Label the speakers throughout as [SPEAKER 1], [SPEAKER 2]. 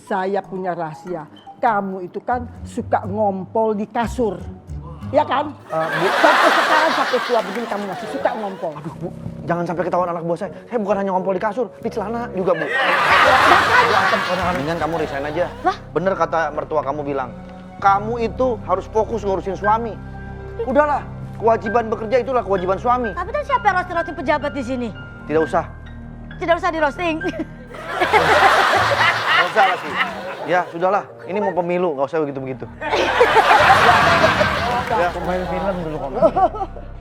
[SPEAKER 1] Saya punya rahasia. Kamu itu kan suka ngompol di kasur. Ya kan?
[SPEAKER 2] Bu.
[SPEAKER 1] Sampai sekarang, sampai tua begini kamu masih suka ngompol.
[SPEAKER 2] Aduh Bu, jangan sampai ketahuan anak buah saya. Saya bukan hanya ngompol di kasur, di celana juga Bu. Mendingan kamu resign aja.
[SPEAKER 3] Lah?
[SPEAKER 2] Bener kata mertua kamu bilang, kamu itu harus fokus ngurusin suami. Udahlah, kewajiban bekerja itulah kewajiban suami.
[SPEAKER 3] Tapi kan siapa yang roasting pejabat di sini?
[SPEAKER 2] Tidak usah,
[SPEAKER 3] Tidak usah di roasting.
[SPEAKER 2] nggak usah lagi. Ya sudahlah, ini mau pemilu, nggak usah begitu-begitu.
[SPEAKER 4] Ya, pemain film dulu kamu.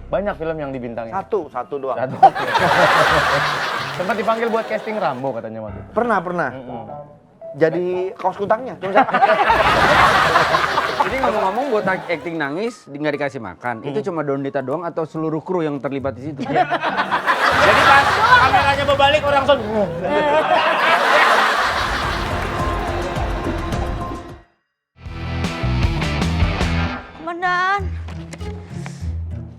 [SPEAKER 4] Banyak film yang dibintangi.
[SPEAKER 2] Satu doang.
[SPEAKER 4] Satu. Sempat dipanggil buat casting Rambo katanya waktu itu.
[SPEAKER 2] Pernah. Jadi kaos kutangnya. Cuma saya...
[SPEAKER 5] Ini ngomong-ngomong buat acting nangis nggak dikasih makan, itu cuma Dondita doang atau seluruh kru yang terlibat di situ?
[SPEAKER 4] Jadi pas kameranya berbalik orang langsung.
[SPEAKER 3] Komandan,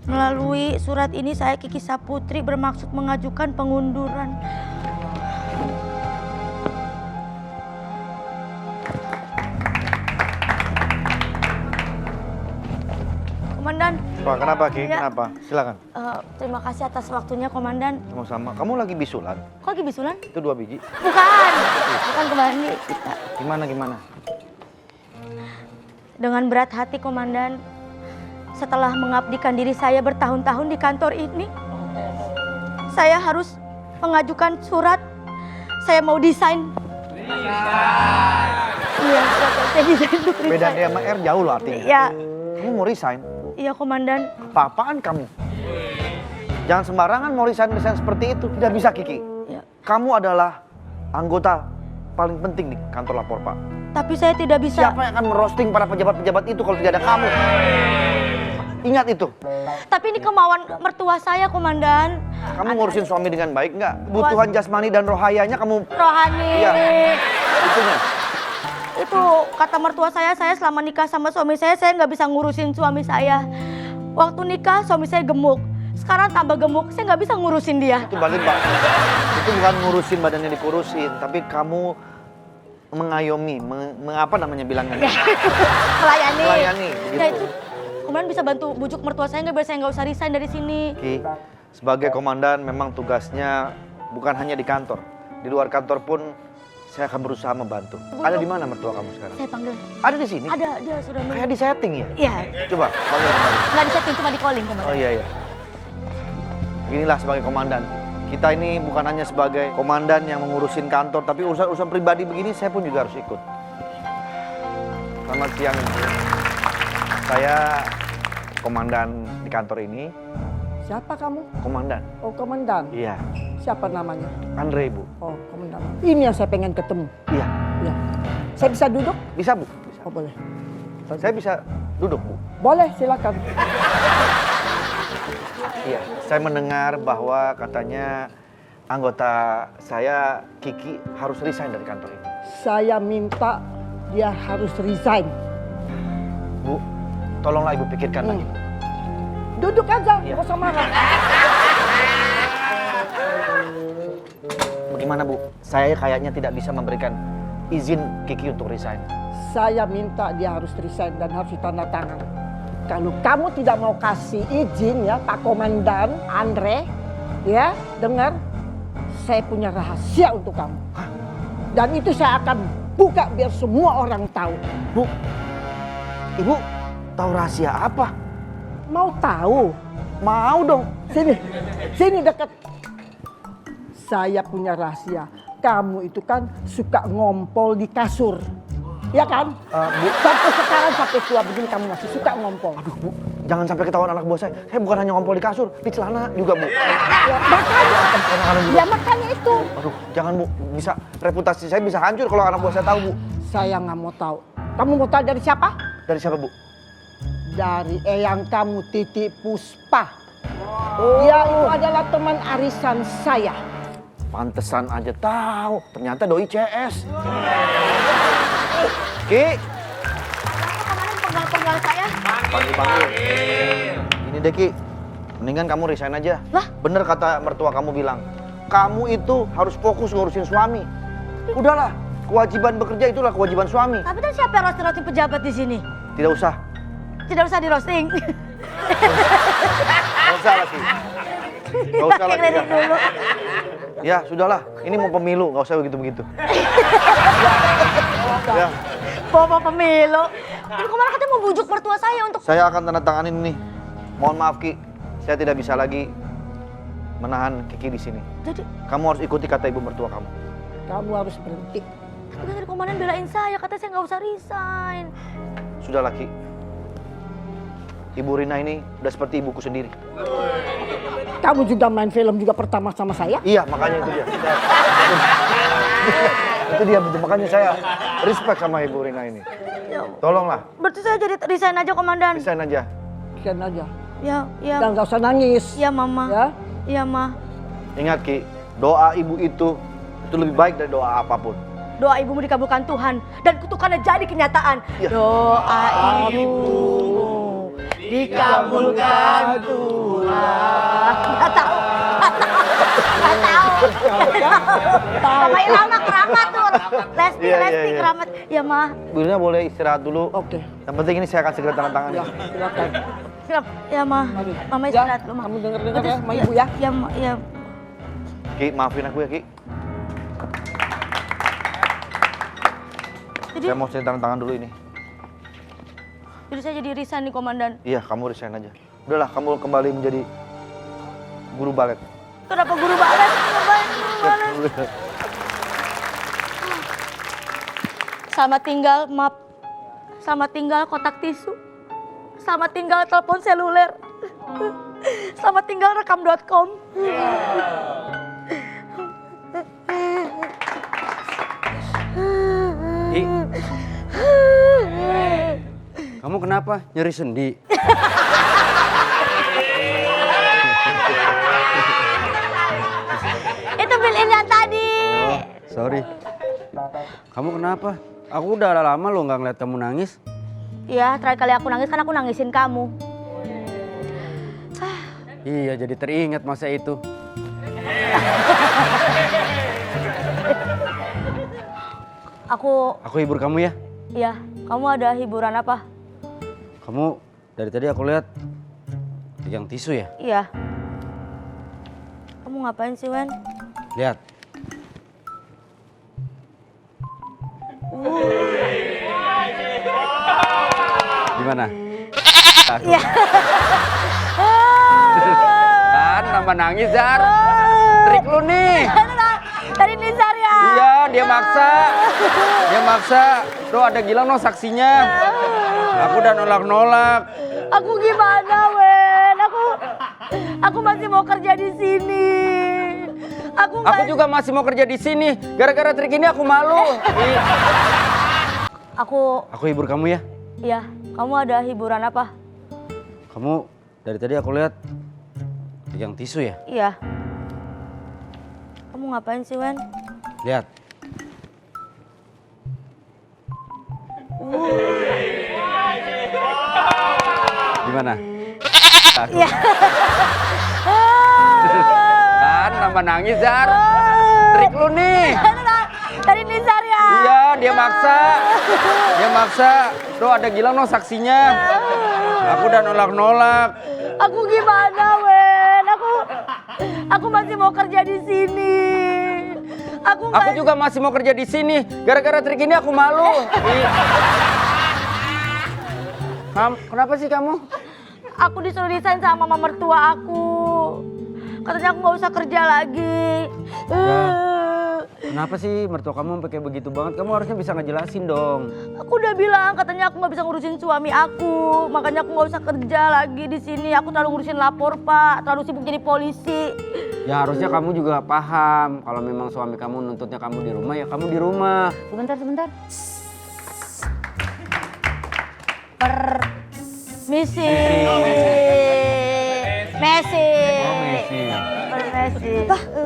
[SPEAKER 3] melalui surat ini saya Kiki Saputri bermaksud mengajukan pengunduran. Komandan.
[SPEAKER 2] Wah, kenapa Ki?
[SPEAKER 3] Ya.
[SPEAKER 2] Kenapa? Silakan.
[SPEAKER 3] Terima kasih atas waktunya Komandan.
[SPEAKER 2] Sama-sama. Kamu lagi bisulan?
[SPEAKER 3] Kok lagi bisulan?
[SPEAKER 2] Itu 2 biji.
[SPEAKER 3] Bukan kembali.
[SPEAKER 2] Gimana?
[SPEAKER 3] Dengan berat hati Komandan, setelah mengabdikan diri saya bertahun-tahun di kantor ini, saya harus mengajukan surat. Saya mau desain. Iya, saya desain untuk resign.
[SPEAKER 2] Beda dia sama R jauh loh artinya.
[SPEAKER 3] Iya,
[SPEAKER 2] Kamu mau resign?
[SPEAKER 3] iya Komandan.
[SPEAKER 2] Apa-apaan kamu? Jangan sembarangan mau resign seperti itu. Tidak bisa Kiki.
[SPEAKER 3] Ya.
[SPEAKER 2] Kamu adalah anggota paling penting di kantor lapor Pak.
[SPEAKER 3] Tapi saya tidak bisa.
[SPEAKER 2] Siapa yang akan merosting para pejabat-pejabat itu kalau tidak ada kamu? Ingat itu.
[SPEAKER 3] Tapi ini kemauan mertua saya Komandan.
[SPEAKER 2] Kamu ngurusin suami dengan baik nggak? Kebutuhan jasmani dan rohayanya kamu...
[SPEAKER 3] Rohani.
[SPEAKER 2] Iya. Itunya.
[SPEAKER 3] Itu kata mertua saya selama nikah sama suami saya nggak bisa ngurusin suami saya. Waktu nikah suami saya gemuk. Sekarang tambah gemuk, saya nggak bisa ngurusin dia.
[SPEAKER 2] Itu balik Pak. Itu bukan ngurusin badannya dikurusin, tapi kamu mengayomi, mengapa namanya bilangnya?
[SPEAKER 3] Melayani.
[SPEAKER 2] Melayani,
[SPEAKER 3] Ya
[SPEAKER 2] gitu.
[SPEAKER 3] itu, Komandan bisa bantu bujuk mertua saya biar saya nggak usah resign dari sini.
[SPEAKER 2] Ki, sebagai komandan memang tugasnya bukan hanya di kantor. Di luar kantor pun saya akan berusaha membantu. Ada di mana mertua kamu sekarang?
[SPEAKER 3] Saya panggil.
[SPEAKER 2] Ada di sini?
[SPEAKER 3] Ada, dia sudah nunggu.
[SPEAKER 2] Kayak di setting ya?
[SPEAKER 3] Iya,
[SPEAKER 2] Coba, panggil kembali.
[SPEAKER 3] nggak di setting, cuma di calling Komandan.
[SPEAKER 2] Oh iya. Beginilah sebagai komandan. Kita ini bukan hanya sebagai komandan yang mengurusin kantor, tapi urusan-urusan pribadi begini saya pun juga harus ikut. Selamat siang, Ibu. Saya komandan di kantor ini.
[SPEAKER 1] Siapa kamu?
[SPEAKER 2] Komandan.
[SPEAKER 1] Oh, komandan.
[SPEAKER 2] Iya,
[SPEAKER 1] Siapa namanya?
[SPEAKER 2] Andre, Ibu.
[SPEAKER 1] Oh, komandan. Ini yang saya pengen ketemu.
[SPEAKER 2] Iya,
[SPEAKER 1] Ya. Saya bisa duduk?
[SPEAKER 2] bisa Bu. Bisa.
[SPEAKER 1] Oh, boleh.
[SPEAKER 2] Saya bisa duduk Bu.
[SPEAKER 1] Boleh, silakan.
[SPEAKER 2] Iya, saya mendengar bahwa katanya anggota saya Kiki harus resign dari kantor ini.
[SPEAKER 1] Saya minta dia harus resign.
[SPEAKER 2] Bu, tolonglah Ibu pikirkan lagi.
[SPEAKER 1] Duduk aja,
[SPEAKER 2] Iya.
[SPEAKER 1] nggak usah marah.
[SPEAKER 2] Bagaimana Bu? Saya kayaknya tidak bisa memberikan izin Kiki untuk resign.
[SPEAKER 1] Saya minta dia harus resign dan harus ditandatangan. Kalau kamu tidak mau kasih izin ya Pak Komandan Andre, ya dengar, saya punya rahasia untuk kamu. Dan itu saya akan buka biar semua orang tahu.
[SPEAKER 2] Bu, Ibu tahu rahasia apa?
[SPEAKER 1] Mau tahu?
[SPEAKER 2] Mau dong.
[SPEAKER 1] Sini dekat. Saya punya rahasia. Kamu itu kan suka ngompol di kasur. Ya kan?
[SPEAKER 2] Bu,
[SPEAKER 1] Sampai sekarang, sampai tua begini kamu masih suka ngompol.
[SPEAKER 2] aduh Bu, jangan sampai ketahuan anak buah saya. Saya bukan hanya ngompol di kasur, di celana juga Bu.
[SPEAKER 1] Ya makanya itu.
[SPEAKER 2] Aduh, jangan Bu, bisa reputasi saya bisa hancur kalau anak buah saya tahu Bu.
[SPEAKER 1] Saya nggak mau tahu. Kamu mau tahu dari siapa?
[SPEAKER 2] Dari siapa Bu?
[SPEAKER 1] Dari eyang kamu Titi Puspa. Dia itu adalah teman arisan saya.
[SPEAKER 2] Pantesan aja tahu, ternyata doi CS. Ki,
[SPEAKER 3] Komandan penggal-penggal saya.
[SPEAKER 2] panggil. Ini deh Ki, mendingan kamu resign aja.
[SPEAKER 3] Lah?
[SPEAKER 2] Bener kata mertua kamu bilang, kamu itu harus fokus ngurusin suami. Udahlah, Kewajiban bekerja itulah kewajiban suami.
[SPEAKER 3] Tapi kan siapa yang roasting pejabat di sini?
[SPEAKER 2] Tidak usah.
[SPEAKER 3] Tidak usah di roasting.
[SPEAKER 2] Nggak usah lagi. Nggak usah
[SPEAKER 3] Pakai
[SPEAKER 2] lagi.
[SPEAKER 3] kredit dulu.
[SPEAKER 2] Ya, sudahlah. Ini mau pemilu, nggak usah begitu-begitu. Ya,
[SPEAKER 3] Bawa pemilu. Ibu kemana katanya mau bujuk mertua saya untuk...
[SPEAKER 2] saya akan tanda tanganin ini. Mohon maaf Ki, saya tidak bisa lagi menahan Kiki di sini.
[SPEAKER 3] Jadi,
[SPEAKER 2] Kamu harus ikuti kata ibu mertua kamu.
[SPEAKER 1] Kamu harus berhenti.
[SPEAKER 3] tapi kan tadi komandan belain saya, katanya saya nggak usah resign.
[SPEAKER 2] Sudahlah Ki. Ibu Rina ini udah seperti ibuku sendiri.
[SPEAKER 1] Kamu juga main film juga pertama sama saya.
[SPEAKER 2] Iya, makanya itu dia. Itu dia, makanya saya respect sama Ibu Rina ini.
[SPEAKER 3] Ya,
[SPEAKER 2] Tolonglah,
[SPEAKER 3] berarti saya jadi resign aja komandan.
[SPEAKER 2] resign aja.
[SPEAKER 1] Kian aja.
[SPEAKER 3] Ya, ya,
[SPEAKER 1] Dan nggak usah nangis.
[SPEAKER 3] ya mama.
[SPEAKER 1] Ya.
[SPEAKER 3] Ya ma.
[SPEAKER 2] Ingat Ki, doa ibu itu lebih baik dari doa apapun.
[SPEAKER 3] Doa ibumu dikabulkan Tuhan dan kutukannya jadi kenyataan.
[SPEAKER 2] Ya.
[SPEAKER 3] Doa ibumu dikabulkan Tuhan. Nggak tahu. Nggak tahu. Sama Irama keramat tuh. Lesti,
[SPEAKER 2] Iya, iya,
[SPEAKER 3] Lesti
[SPEAKER 2] iya.
[SPEAKER 3] keramat. Ya ma.
[SPEAKER 2] Ibu Rina boleh istirahat dulu.
[SPEAKER 1] Oke.
[SPEAKER 2] Yang penting ini saya akan segera tanda tangan.
[SPEAKER 1] Ya, silakan.
[SPEAKER 3] Siap. Ya ma.
[SPEAKER 1] Mari.
[SPEAKER 3] Mama
[SPEAKER 1] Ya,
[SPEAKER 3] istirahat dulu ma.
[SPEAKER 1] kamu denger-denger ya sama ibu ya.
[SPEAKER 3] Ya ma. Ya.
[SPEAKER 2] Ki, maafin aku ya Ki.
[SPEAKER 3] Jadi,
[SPEAKER 2] Saya mau saya tanda tangan dulu ini.
[SPEAKER 3] jadi saya jadi resign nih komandan.
[SPEAKER 2] Iya, kamu resign aja. Udahlah, kamu kembali menjadi guru balet.
[SPEAKER 3] Kenapa guru balet? Ngapain guru balet? Selamat tinggal map. Selamat tinggal kotak tisu. Selamat tinggal telepon seluler. Selamat tinggal rekam.com.
[SPEAKER 5] Ki, kamu kenapa? Nyeri sendi?
[SPEAKER 3] Itu bill-in yang tadi.
[SPEAKER 5] Oh, sorry. Kamu kenapa? Aku udah lama loh nggak ngeliat kamu nangis.
[SPEAKER 3] Iya, terakhir kali aku nangis kan aku nangisin kamu.
[SPEAKER 5] Iya, jadi teringat masa itu. Aku hibur kamu ya.
[SPEAKER 3] Iya, kamu ada hiburan apa?
[SPEAKER 5] Kamu dari tadi aku lihat pegang tisu ya.
[SPEAKER 3] Iya. Kamu ngapain sih, Wen?
[SPEAKER 5] Lihat. Gimana?
[SPEAKER 3] Iya.
[SPEAKER 5] Kan nambah nangis, Zar. Trik lu nih.
[SPEAKER 3] Tadi Nizar ya?
[SPEAKER 5] Iya, dia maksa. Dia maksa. Tuh ada Gilang no saksinya. Aku udah nolak-nolak.
[SPEAKER 3] Aku gimana, Wen? Aku masih mau kerja di sini.
[SPEAKER 5] Aku juga masih mau kerja di sini. Gara-gara trik ini aku malu. Aku hibur kamu ya.
[SPEAKER 3] Iya, kamu ada hiburan apa?
[SPEAKER 5] Kamu dari tadi aku lihat pegang tisu ya.
[SPEAKER 3] Iya. Kamu ngapain sih, Wen?
[SPEAKER 5] Lihat. Gimana?
[SPEAKER 3] Iya.
[SPEAKER 5] Kan nambah nangis, Zar. Trik lu nih.
[SPEAKER 3] Tadi Nizar ya?
[SPEAKER 5] Iya, dia maksa. Dia maksa. Tuh ada Gilang no saksinya. Aku udah nolak-nolak.
[SPEAKER 3] Aku gimana, Wen? Aku masih mau kerja di sini.
[SPEAKER 5] Aku juga masih mau kerja di sini. Gara-gara trik ini aku malu. Kenapa sih kamu?
[SPEAKER 3] Aku disuruh resign sama mama mertua aku. Katanya aku nggak usah kerja lagi.
[SPEAKER 5] Kenapa sih mertua kamu sampai kayak begitu banget? Kamu harusnya bisa ngejelasin dong.
[SPEAKER 3] Aku udah bilang katanya aku nggak bisa ngurusin suami aku, makanya aku nggak usah kerja lagi di sini. Aku terlalu ngurusin lapor, Pak, terlalu sibuk jadi polisi.
[SPEAKER 5] Ya harusnya kamu juga paham kalau memang suami kamu nuntutnya kamu di rumah, ya kamu di rumah.
[SPEAKER 3] Sebentar. Messi.
[SPEAKER 5] Messi.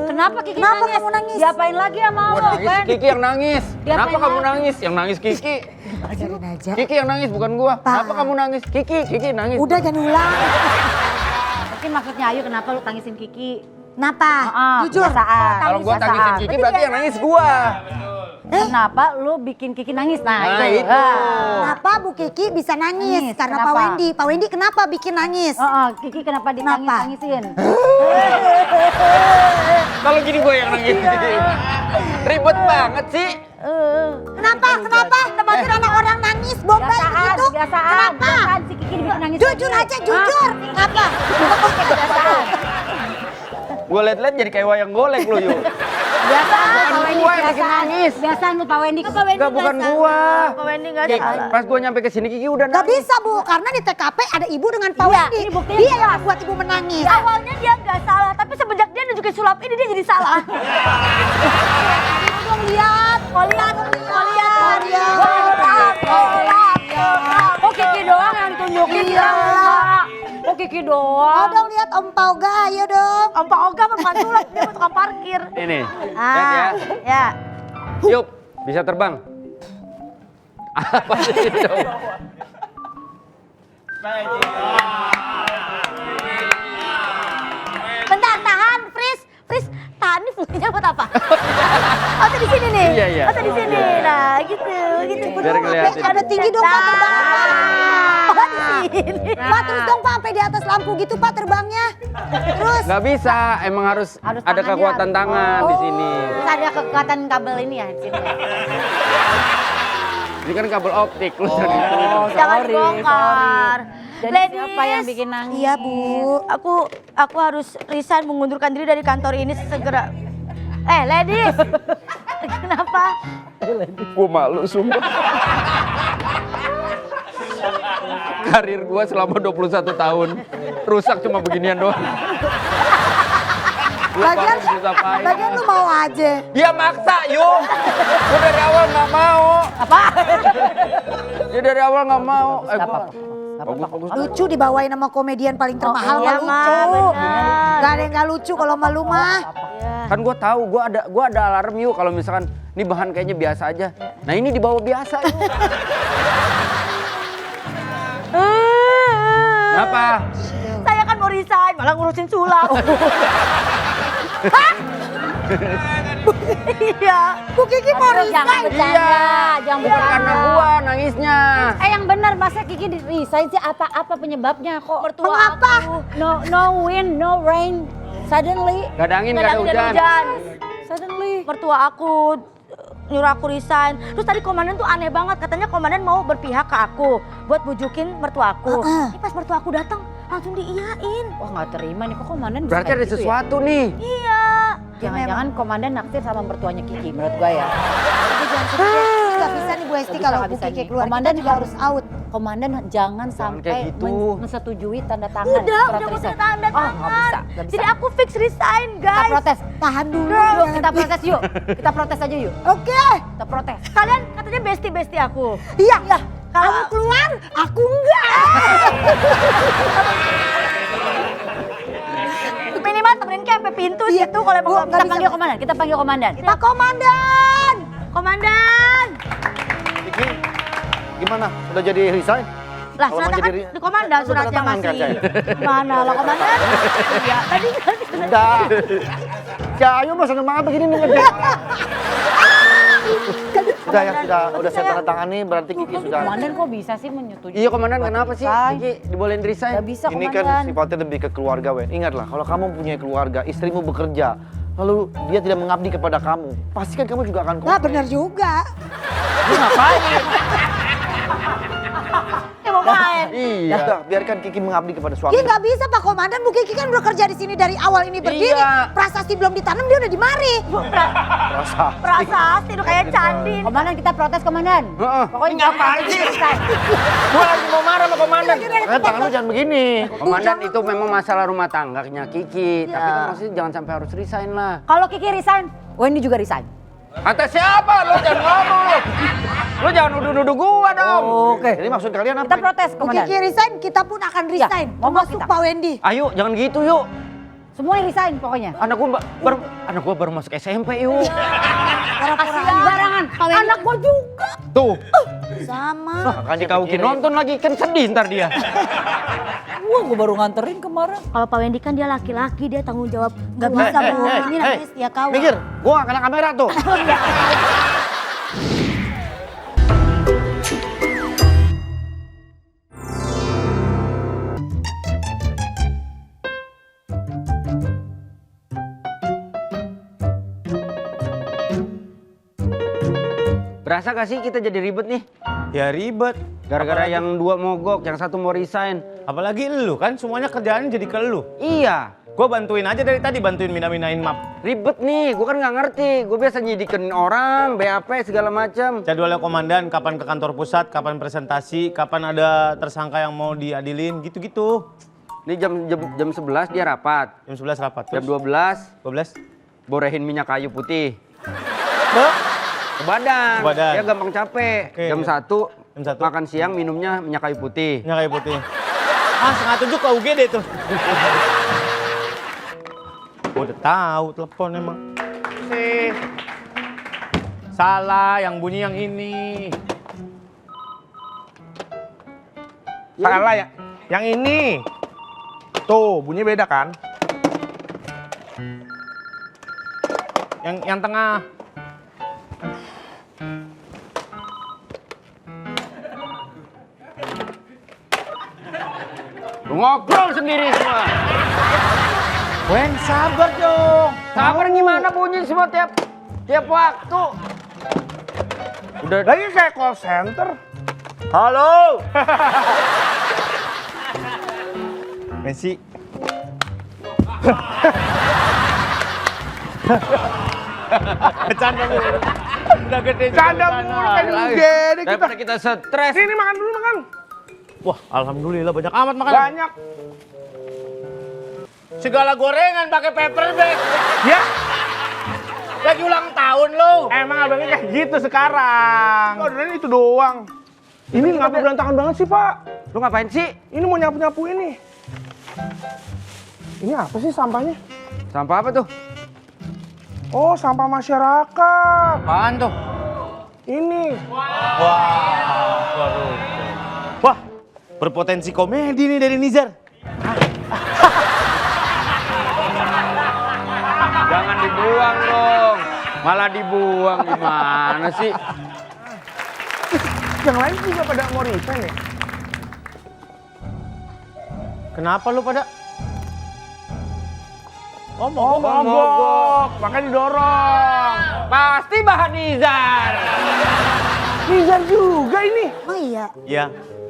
[SPEAKER 3] Kenapa Kiki nangis? Kamu nangis? Diapain lagi sama
[SPEAKER 5] Gua nangis, Kiki yang nangis. Kenapa kamu nangis? Yang nangis Kiki.
[SPEAKER 6] Ajarin aja.
[SPEAKER 5] Kiki yang nangis bukan gua. Kenapa kamu nangis? Kiki nangis.
[SPEAKER 6] Udah jangan ulang.
[SPEAKER 7] Mungkin maksudnya Ayu kenapa lu tangisin Kiki?
[SPEAKER 6] Kenapa? Jujur.
[SPEAKER 5] Kalau gua tangisin Kiki berarti yang nangis gua.
[SPEAKER 7] Kenapa lu bikin Kiki nangis? Nah,
[SPEAKER 5] itu.
[SPEAKER 6] Kenapa Bu Kiki bisa nangis?
[SPEAKER 7] Nangis,
[SPEAKER 6] Karena
[SPEAKER 7] kenapa?
[SPEAKER 6] Pak Wendy. Pak Wendy kenapa bikin nangis?
[SPEAKER 7] Kiki kenapa ditangis-tangisin?
[SPEAKER 5] Kalau gini gue yang nangis. Ribet banget sih.
[SPEAKER 6] Kenapa? Tebakin anak orang nangis, bombay begitu?
[SPEAKER 7] Biasaan
[SPEAKER 6] Kenapa?
[SPEAKER 7] si Kiki dibikin nangis.
[SPEAKER 6] Jujur aja, jujur. Kenapa?
[SPEAKER 7] Biasaan.
[SPEAKER 5] Gue liat-liat jadi kayak wayang golek lu yuk.
[SPEAKER 7] Biasaan, Pak Wendy,
[SPEAKER 5] gua yang bikin nangis.
[SPEAKER 7] Biasaan lu Pak Wendy.
[SPEAKER 5] Enggak, bukan gua.
[SPEAKER 3] Pak Wendy nggak
[SPEAKER 5] Kiki,
[SPEAKER 3] salah.
[SPEAKER 5] pas gua nyampe ke sini Kiki udah
[SPEAKER 6] Gak
[SPEAKER 5] nangis.
[SPEAKER 6] bisa Bu, karena di TKP ada ibu dengan Pak
[SPEAKER 7] Iya,
[SPEAKER 6] Wendy.
[SPEAKER 7] ini buktinya
[SPEAKER 6] Dia yang
[SPEAKER 7] jelas.
[SPEAKER 6] membuat ibu menangis.
[SPEAKER 3] Awalnya dia nggak salah, tapi semenjak dia nunjukin sulap ini dia jadi salah.
[SPEAKER 6] Lihat.
[SPEAKER 3] Mau lihat.
[SPEAKER 7] Kok Kiki doang yang tunjukin? Kok Kiki doang?
[SPEAKER 6] Oh dong lihat Om Pauga, ayo dong.
[SPEAKER 3] Om Pak Oga bukan sulap, dia mau tukang parkir.
[SPEAKER 5] Ini. Lihat ya.
[SPEAKER 3] Ya.
[SPEAKER 5] Yuk, bisa terbang. Apa sih itu?
[SPEAKER 3] Bentar, tahan, freeze. Tahan nih fungsinya buat apa? Oh, di sini nih.
[SPEAKER 5] Iya.
[SPEAKER 3] Oh, di sini. Nah, gitu.
[SPEAKER 5] Biar ngeliatin.
[SPEAKER 6] Ada tinggi dong Pak terbangnya Pak.
[SPEAKER 3] Oh, di sini.
[SPEAKER 6] Pak terus dong Pak sampai di atas lampu gitu Pak terbangnya. Terus.
[SPEAKER 5] Nggak bisa, emang harus
[SPEAKER 7] Harus
[SPEAKER 5] ada
[SPEAKER 7] tangannya
[SPEAKER 5] kekuatan
[SPEAKER 7] harus-
[SPEAKER 5] tangan di sini.
[SPEAKER 7] Terus ada kekuatan kabel ini ya di sini.
[SPEAKER 5] Ini kan kabel optik lu jangan gitu.
[SPEAKER 3] Jangan dibongkar.
[SPEAKER 7] Jadi
[SPEAKER 3] Ladies,
[SPEAKER 7] siapa yang bikin nangis?
[SPEAKER 6] Iya Bu.
[SPEAKER 3] Aku harus resign mengundurkan diri dari kantor ini segera. Ladies. Kenapa?
[SPEAKER 5] Gue malu sumpah. Karir gue selama 21 tahun rusak cuma beginian doang.
[SPEAKER 6] Lagian lu mau aja.
[SPEAKER 5] Dia maksa yuk. Gue dari awal nggak mau.
[SPEAKER 7] Apa?
[SPEAKER 5] Dia dari awal nggak mau.
[SPEAKER 7] Bagus.
[SPEAKER 6] Lucu dibawain sama komedian paling termahal
[SPEAKER 3] iya,
[SPEAKER 6] mah
[SPEAKER 3] Ma,
[SPEAKER 6] lucu.
[SPEAKER 3] benar.
[SPEAKER 6] Gak ada yang gak lucu kalau malu mah.
[SPEAKER 5] Kan gue tahu gue ada alarm yuk kalau misalkan ini bahan kayaknya biasa aja. Nah ini dibawa biasa yuk. Kenapa?
[SPEAKER 3] Saya kan mau resign, malah ngurusin sulap. Iya.
[SPEAKER 6] Bu Kiki mau
[SPEAKER 7] Jangan
[SPEAKER 6] resign.
[SPEAKER 7] bercanda, jangan
[SPEAKER 5] Bukan karena
[SPEAKER 7] bercanda.
[SPEAKER 5] gua nangisnya.
[SPEAKER 7] Yang benar masa Kiki resign sih apa penyebabnya kok?
[SPEAKER 3] Mertua
[SPEAKER 6] Mengapa?
[SPEAKER 3] aku.
[SPEAKER 7] No wind, no rain. Suddenly,
[SPEAKER 5] Gak ada angin,
[SPEAKER 3] Nggak
[SPEAKER 5] gak
[SPEAKER 3] ada
[SPEAKER 5] ada hujan.
[SPEAKER 3] hujan.
[SPEAKER 7] suddenly.
[SPEAKER 3] Mertua aku nyuruh aku resign. Terus tadi komandan tuh aneh banget, katanya komandan mau berpihak ke aku buat bujukin mertua aku. Ini pas mertua aku datang langsung diiyain.
[SPEAKER 7] Wah nggak terima nih kok komandan bisa
[SPEAKER 5] Berarti
[SPEAKER 7] kayak
[SPEAKER 5] ada
[SPEAKER 7] gitu ya?
[SPEAKER 5] sesuatu nih.
[SPEAKER 3] Iya.
[SPEAKER 7] Jangan-jangan komandan naksir sama mertuanya Kiki menurut gua ya.
[SPEAKER 6] Tapi jangan sedih. Gak bisa nih Bu Esti
[SPEAKER 7] Nggak
[SPEAKER 6] kalau
[SPEAKER 7] bisa,
[SPEAKER 6] Bu
[SPEAKER 7] nggak
[SPEAKER 6] Kiki
[SPEAKER 7] bisa
[SPEAKER 6] keluar.
[SPEAKER 7] Komandan
[SPEAKER 6] Kita juga harus out.
[SPEAKER 7] Komandan jangan sampai
[SPEAKER 5] kayak gitu.
[SPEAKER 7] menyetujui tanda tangan.
[SPEAKER 3] Udah
[SPEAKER 7] surat
[SPEAKER 3] mau
[SPEAKER 7] resign.
[SPEAKER 3] tanda
[SPEAKER 7] Oh
[SPEAKER 3] tangan.
[SPEAKER 7] nggak bisa, nggak bisa.
[SPEAKER 3] Jadi aku fix resign,
[SPEAKER 7] Kita
[SPEAKER 3] guys.
[SPEAKER 7] protes.
[SPEAKER 6] Tahan dulu.
[SPEAKER 7] Yuk
[SPEAKER 6] jangan
[SPEAKER 7] kita
[SPEAKER 6] di-
[SPEAKER 7] protes yuk. Kita protes aja yuk.
[SPEAKER 6] Oke.
[SPEAKER 7] Kita protes.
[SPEAKER 3] Kalian katanya bestie aku.
[SPEAKER 6] Iya.
[SPEAKER 3] Kalau
[SPEAKER 6] Kamu keluar, aku enggak.
[SPEAKER 3] minimal temenin kayak sampai pintu
[SPEAKER 6] Iya.
[SPEAKER 3] situ kalau emang
[SPEAKER 6] Bu,
[SPEAKER 3] nggak
[SPEAKER 7] Kita
[SPEAKER 3] bisa.
[SPEAKER 7] panggil komandan. Kita panggil komandan.
[SPEAKER 6] Pak Komandan.
[SPEAKER 3] Komandan.
[SPEAKER 2] Kiki, gimana? Udah jadi resign?
[SPEAKER 3] Lah
[SPEAKER 2] Kalau
[SPEAKER 3] suratnya
[SPEAKER 2] mau
[SPEAKER 3] kan
[SPEAKER 2] jadi
[SPEAKER 3] di komandan
[SPEAKER 2] Lu
[SPEAKER 3] suratnya
[SPEAKER 2] tanda tangan kan,
[SPEAKER 3] masih.
[SPEAKER 2] Cai?
[SPEAKER 3] Mana lah komandan? Iya, tadi kan
[SPEAKER 2] Udah. Ya, ayo mas, seneng banget begini nih ngerjain. Sudah ya, udah saya tanda tangan nih, berarti Kiki sudah.
[SPEAKER 7] Komandan kok bisa sih menyetujui?
[SPEAKER 5] Iya komandan kenapa sih?
[SPEAKER 7] Resign.
[SPEAKER 5] Kiki dibolehin resign.
[SPEAKER 7] Gak bisa
[SPEAKER 2] Ini
[SPEAKER 7] komandan.
[SPEAKER 2] kan sifatnya lebih ke keluarga, Wen. Ingatlah, kalau kamu punya keluarga, istrimu bekerja, lalu dia tidak mengabdi kepada kamu, pasti kan kamu juga akan
[SPEAKER 6] Nah benar juga.
[SPEAKER 2] Lu ngapain?
[SPEAKER 3] mau main.
[SPEAKER 5] Iya.
[SPEAKER 2] Udah, biarkan Kiki mengabdi kepada suami.
[SPEAKER 6] Kiki nggak bisa Pak Komandan. Bu Kiki kan udah kerja di sini dari awal ini berdiri.
[SPEAKER 5] Iya.
[SPEAKER 6] Prasasti belum ditanam dia udah dimari.
[SPEAKER 2] Rasa.
[SPEAKER 3] Prasasti udah kayak candi.
[SPEAKER 7] Komandan kita protes komandan.
[SPEAKER 5] Heeh.
[SPEAKER 7] Pokoknya ngapain sih?
[SPEAKER 5] Gua lagi mau marah sama komandan.
[SPEAKER 2] Tangan lu jangan begini.
[SPEAKER 5] Komandan itu memang masalah rumah tangganya Kiki, tapi kan maksudnya jangan sampai harus resign lah.
[SPEAKER 7] Kalau Kiki resign, Wendy juga resign.
[SPEAKER 5] Kata siapa? Lu jangan ngomong lu. Lu jangan nuduh-nuduh gua dong.
[SPEAKER 7] Oke.
[SPEAKER 2] Jadi maksud kalian apa?
[SPEAKER 7] Kita protes
[SPEAKER 6] Bu
[SPEAKER 7] komandan.
[SPEAKER 6] Kiki resign, kita pun akan resign.
[SPEAKER 7] ngomong
[SPEAKER 6] Termasuk
[SPEAKER 7] kita.
[SPEAKER 6] Pak Wendy.
[SPEAKER 5] Ayo jangan gitu yuk.
[SPEAKER 7] Semua yang resign pokoknya.
[SPEAKER 5] Anak gua baru masuk SMP yuk.
[SPEAKER 7] Sembarangan. Anak gua juga.
[SPEAKER 5] Tuh.
[SPEAKER 6] Sama.
[SPEAKER 5] Si Kauki nonton lagi kan sedih ntar dia.
[SPEAKER 7] Wah, gua baru nganterin kemarin.
[SPEAKER 3] Kalau Pak Wendy kan dia laki-laki, dia tanggung jawab. Gak bisa Bu, ini namanya setia kawan.
[SPEAKER 2] Mikir, gua gak kena kamera tuh.
[SPEAKER 5] Berasa gak sih kita jadi ribet nih?
[SPEAKER 4] Ya ribet.
[SPEAKER 5] Gara-gara
[SPEAKER 4] Apalagi-
[SPEAKER 5] yang 2 mogok, yang 1 mau resign.
[SPEAKER 4] Apalagi lu kan semuanya kerjaan jadi ke lu.
[SPEAKER 5] Iya,
[SPEAKER 4] Gue bantuin aja dari tadi, bantuin mina-minain map.
[SPEAKER 5] ribet nih. Gue kan nggak ngerti. Gue biasa nyidikin orang, BAP segala macam.
[SPEAKER 4] Jadwalnya komandan, kapan ke kantor pusat, kapan presentasi, kapan ada tersangka yang mau diadilin, gitu-gitu.
[SPEAKER 5] Ini jam 11 dia rapat.
[SPEAKER 4] Jam 11 rapat.
[SPEAKER 5] Jam 12
[SPEAKER 4] 12.
[SPEAKER 5] borehin minyak kayu putih.
[SPEAKER 4] Hah?
[SPEAKER 5] Ke badan.
[SPEAKER 4] Ke badan.
[SPEAKER 5] Dia gampang capek.
[SPEAKER 4] Oke.
[SPEAKER 5] Jam 1
[SPEAKER 4] Jam 1.
[SPEAKER 5] makan siang minumnya minyak kayu putih.
[SPEAKER 4] Minyak kayu putih. Ah, 6:30 ke UGD tuh. Gua udah tahu telepon emang. Sih. Salah, yang bunyi yang ini.
[SPEAKER 8] Salah ya. Yang ini. Tuh, bunyi beda kan?
[SPEAKER 4] Yang tengah.
[SPEAKER 5] Lu ngobrol sendiri semua.
[SPEAKER 4] Wen, sabar dong.
[SPEAKER 5] Sabar gimana bunyi semua tiap waktu. Udah
[SPEAKER 8] Lagi kayak call center.
[SPEAKER 4] Halo. Messi. Bercanda mulu. Udah gede.
[SPEAKER 8] Canda mulu kayak gede kita.
[SPEAKER 5] daripada kita stres.
[SPEAKER 8] Ini makan dulu makan.
[SPEAKER 4] Wah, alhamdulillah banyak amat makan.
[SPEAKER 8] Banyak.
[SPEAKER 4] Segala gorengan pakai paper bag.
[SPEAKER 8] Ya,
[SPEAKER 4] Lagi ulang tahun lo.
[SPEAKER 8] emang abangnya kayak gitu sekarang. Orderan itu doang. Ini ngapa berantakan banget sih, Pak?
[SPEAKER 5] Lu ngapain sih?
[SPEAKER 8] Ini mau nyapu-nyapu ini. Ini apa sih sampahnya?
[SPEAKER 5] Sampah apa tuh?
[SPEAKER 8] Oh, sampah masyarakat.
[SPEAKER 4] Apaan tuh?
[SPEAKER 8] Ini.
[SPEAKER 4] Wah, berpotensi komedi nih dari Nizar.
[SPEAKER 5] Jangan dibuang dong. Malah dibuang gimana sih?
[SPEAKER 8] Yang lain juga pada mau resign ya?
[SPEAKER 4] Kenapa lu pada?
[SPEAKER 8] Oh, mogok. Makanya didorong.
[SPEAKER 5] Pasti bahan Nizar.
[SPEAKER 8] Nizar juga ini.
[SPEAKER 6] Oh iya.
[SPEAKER 4] Ya,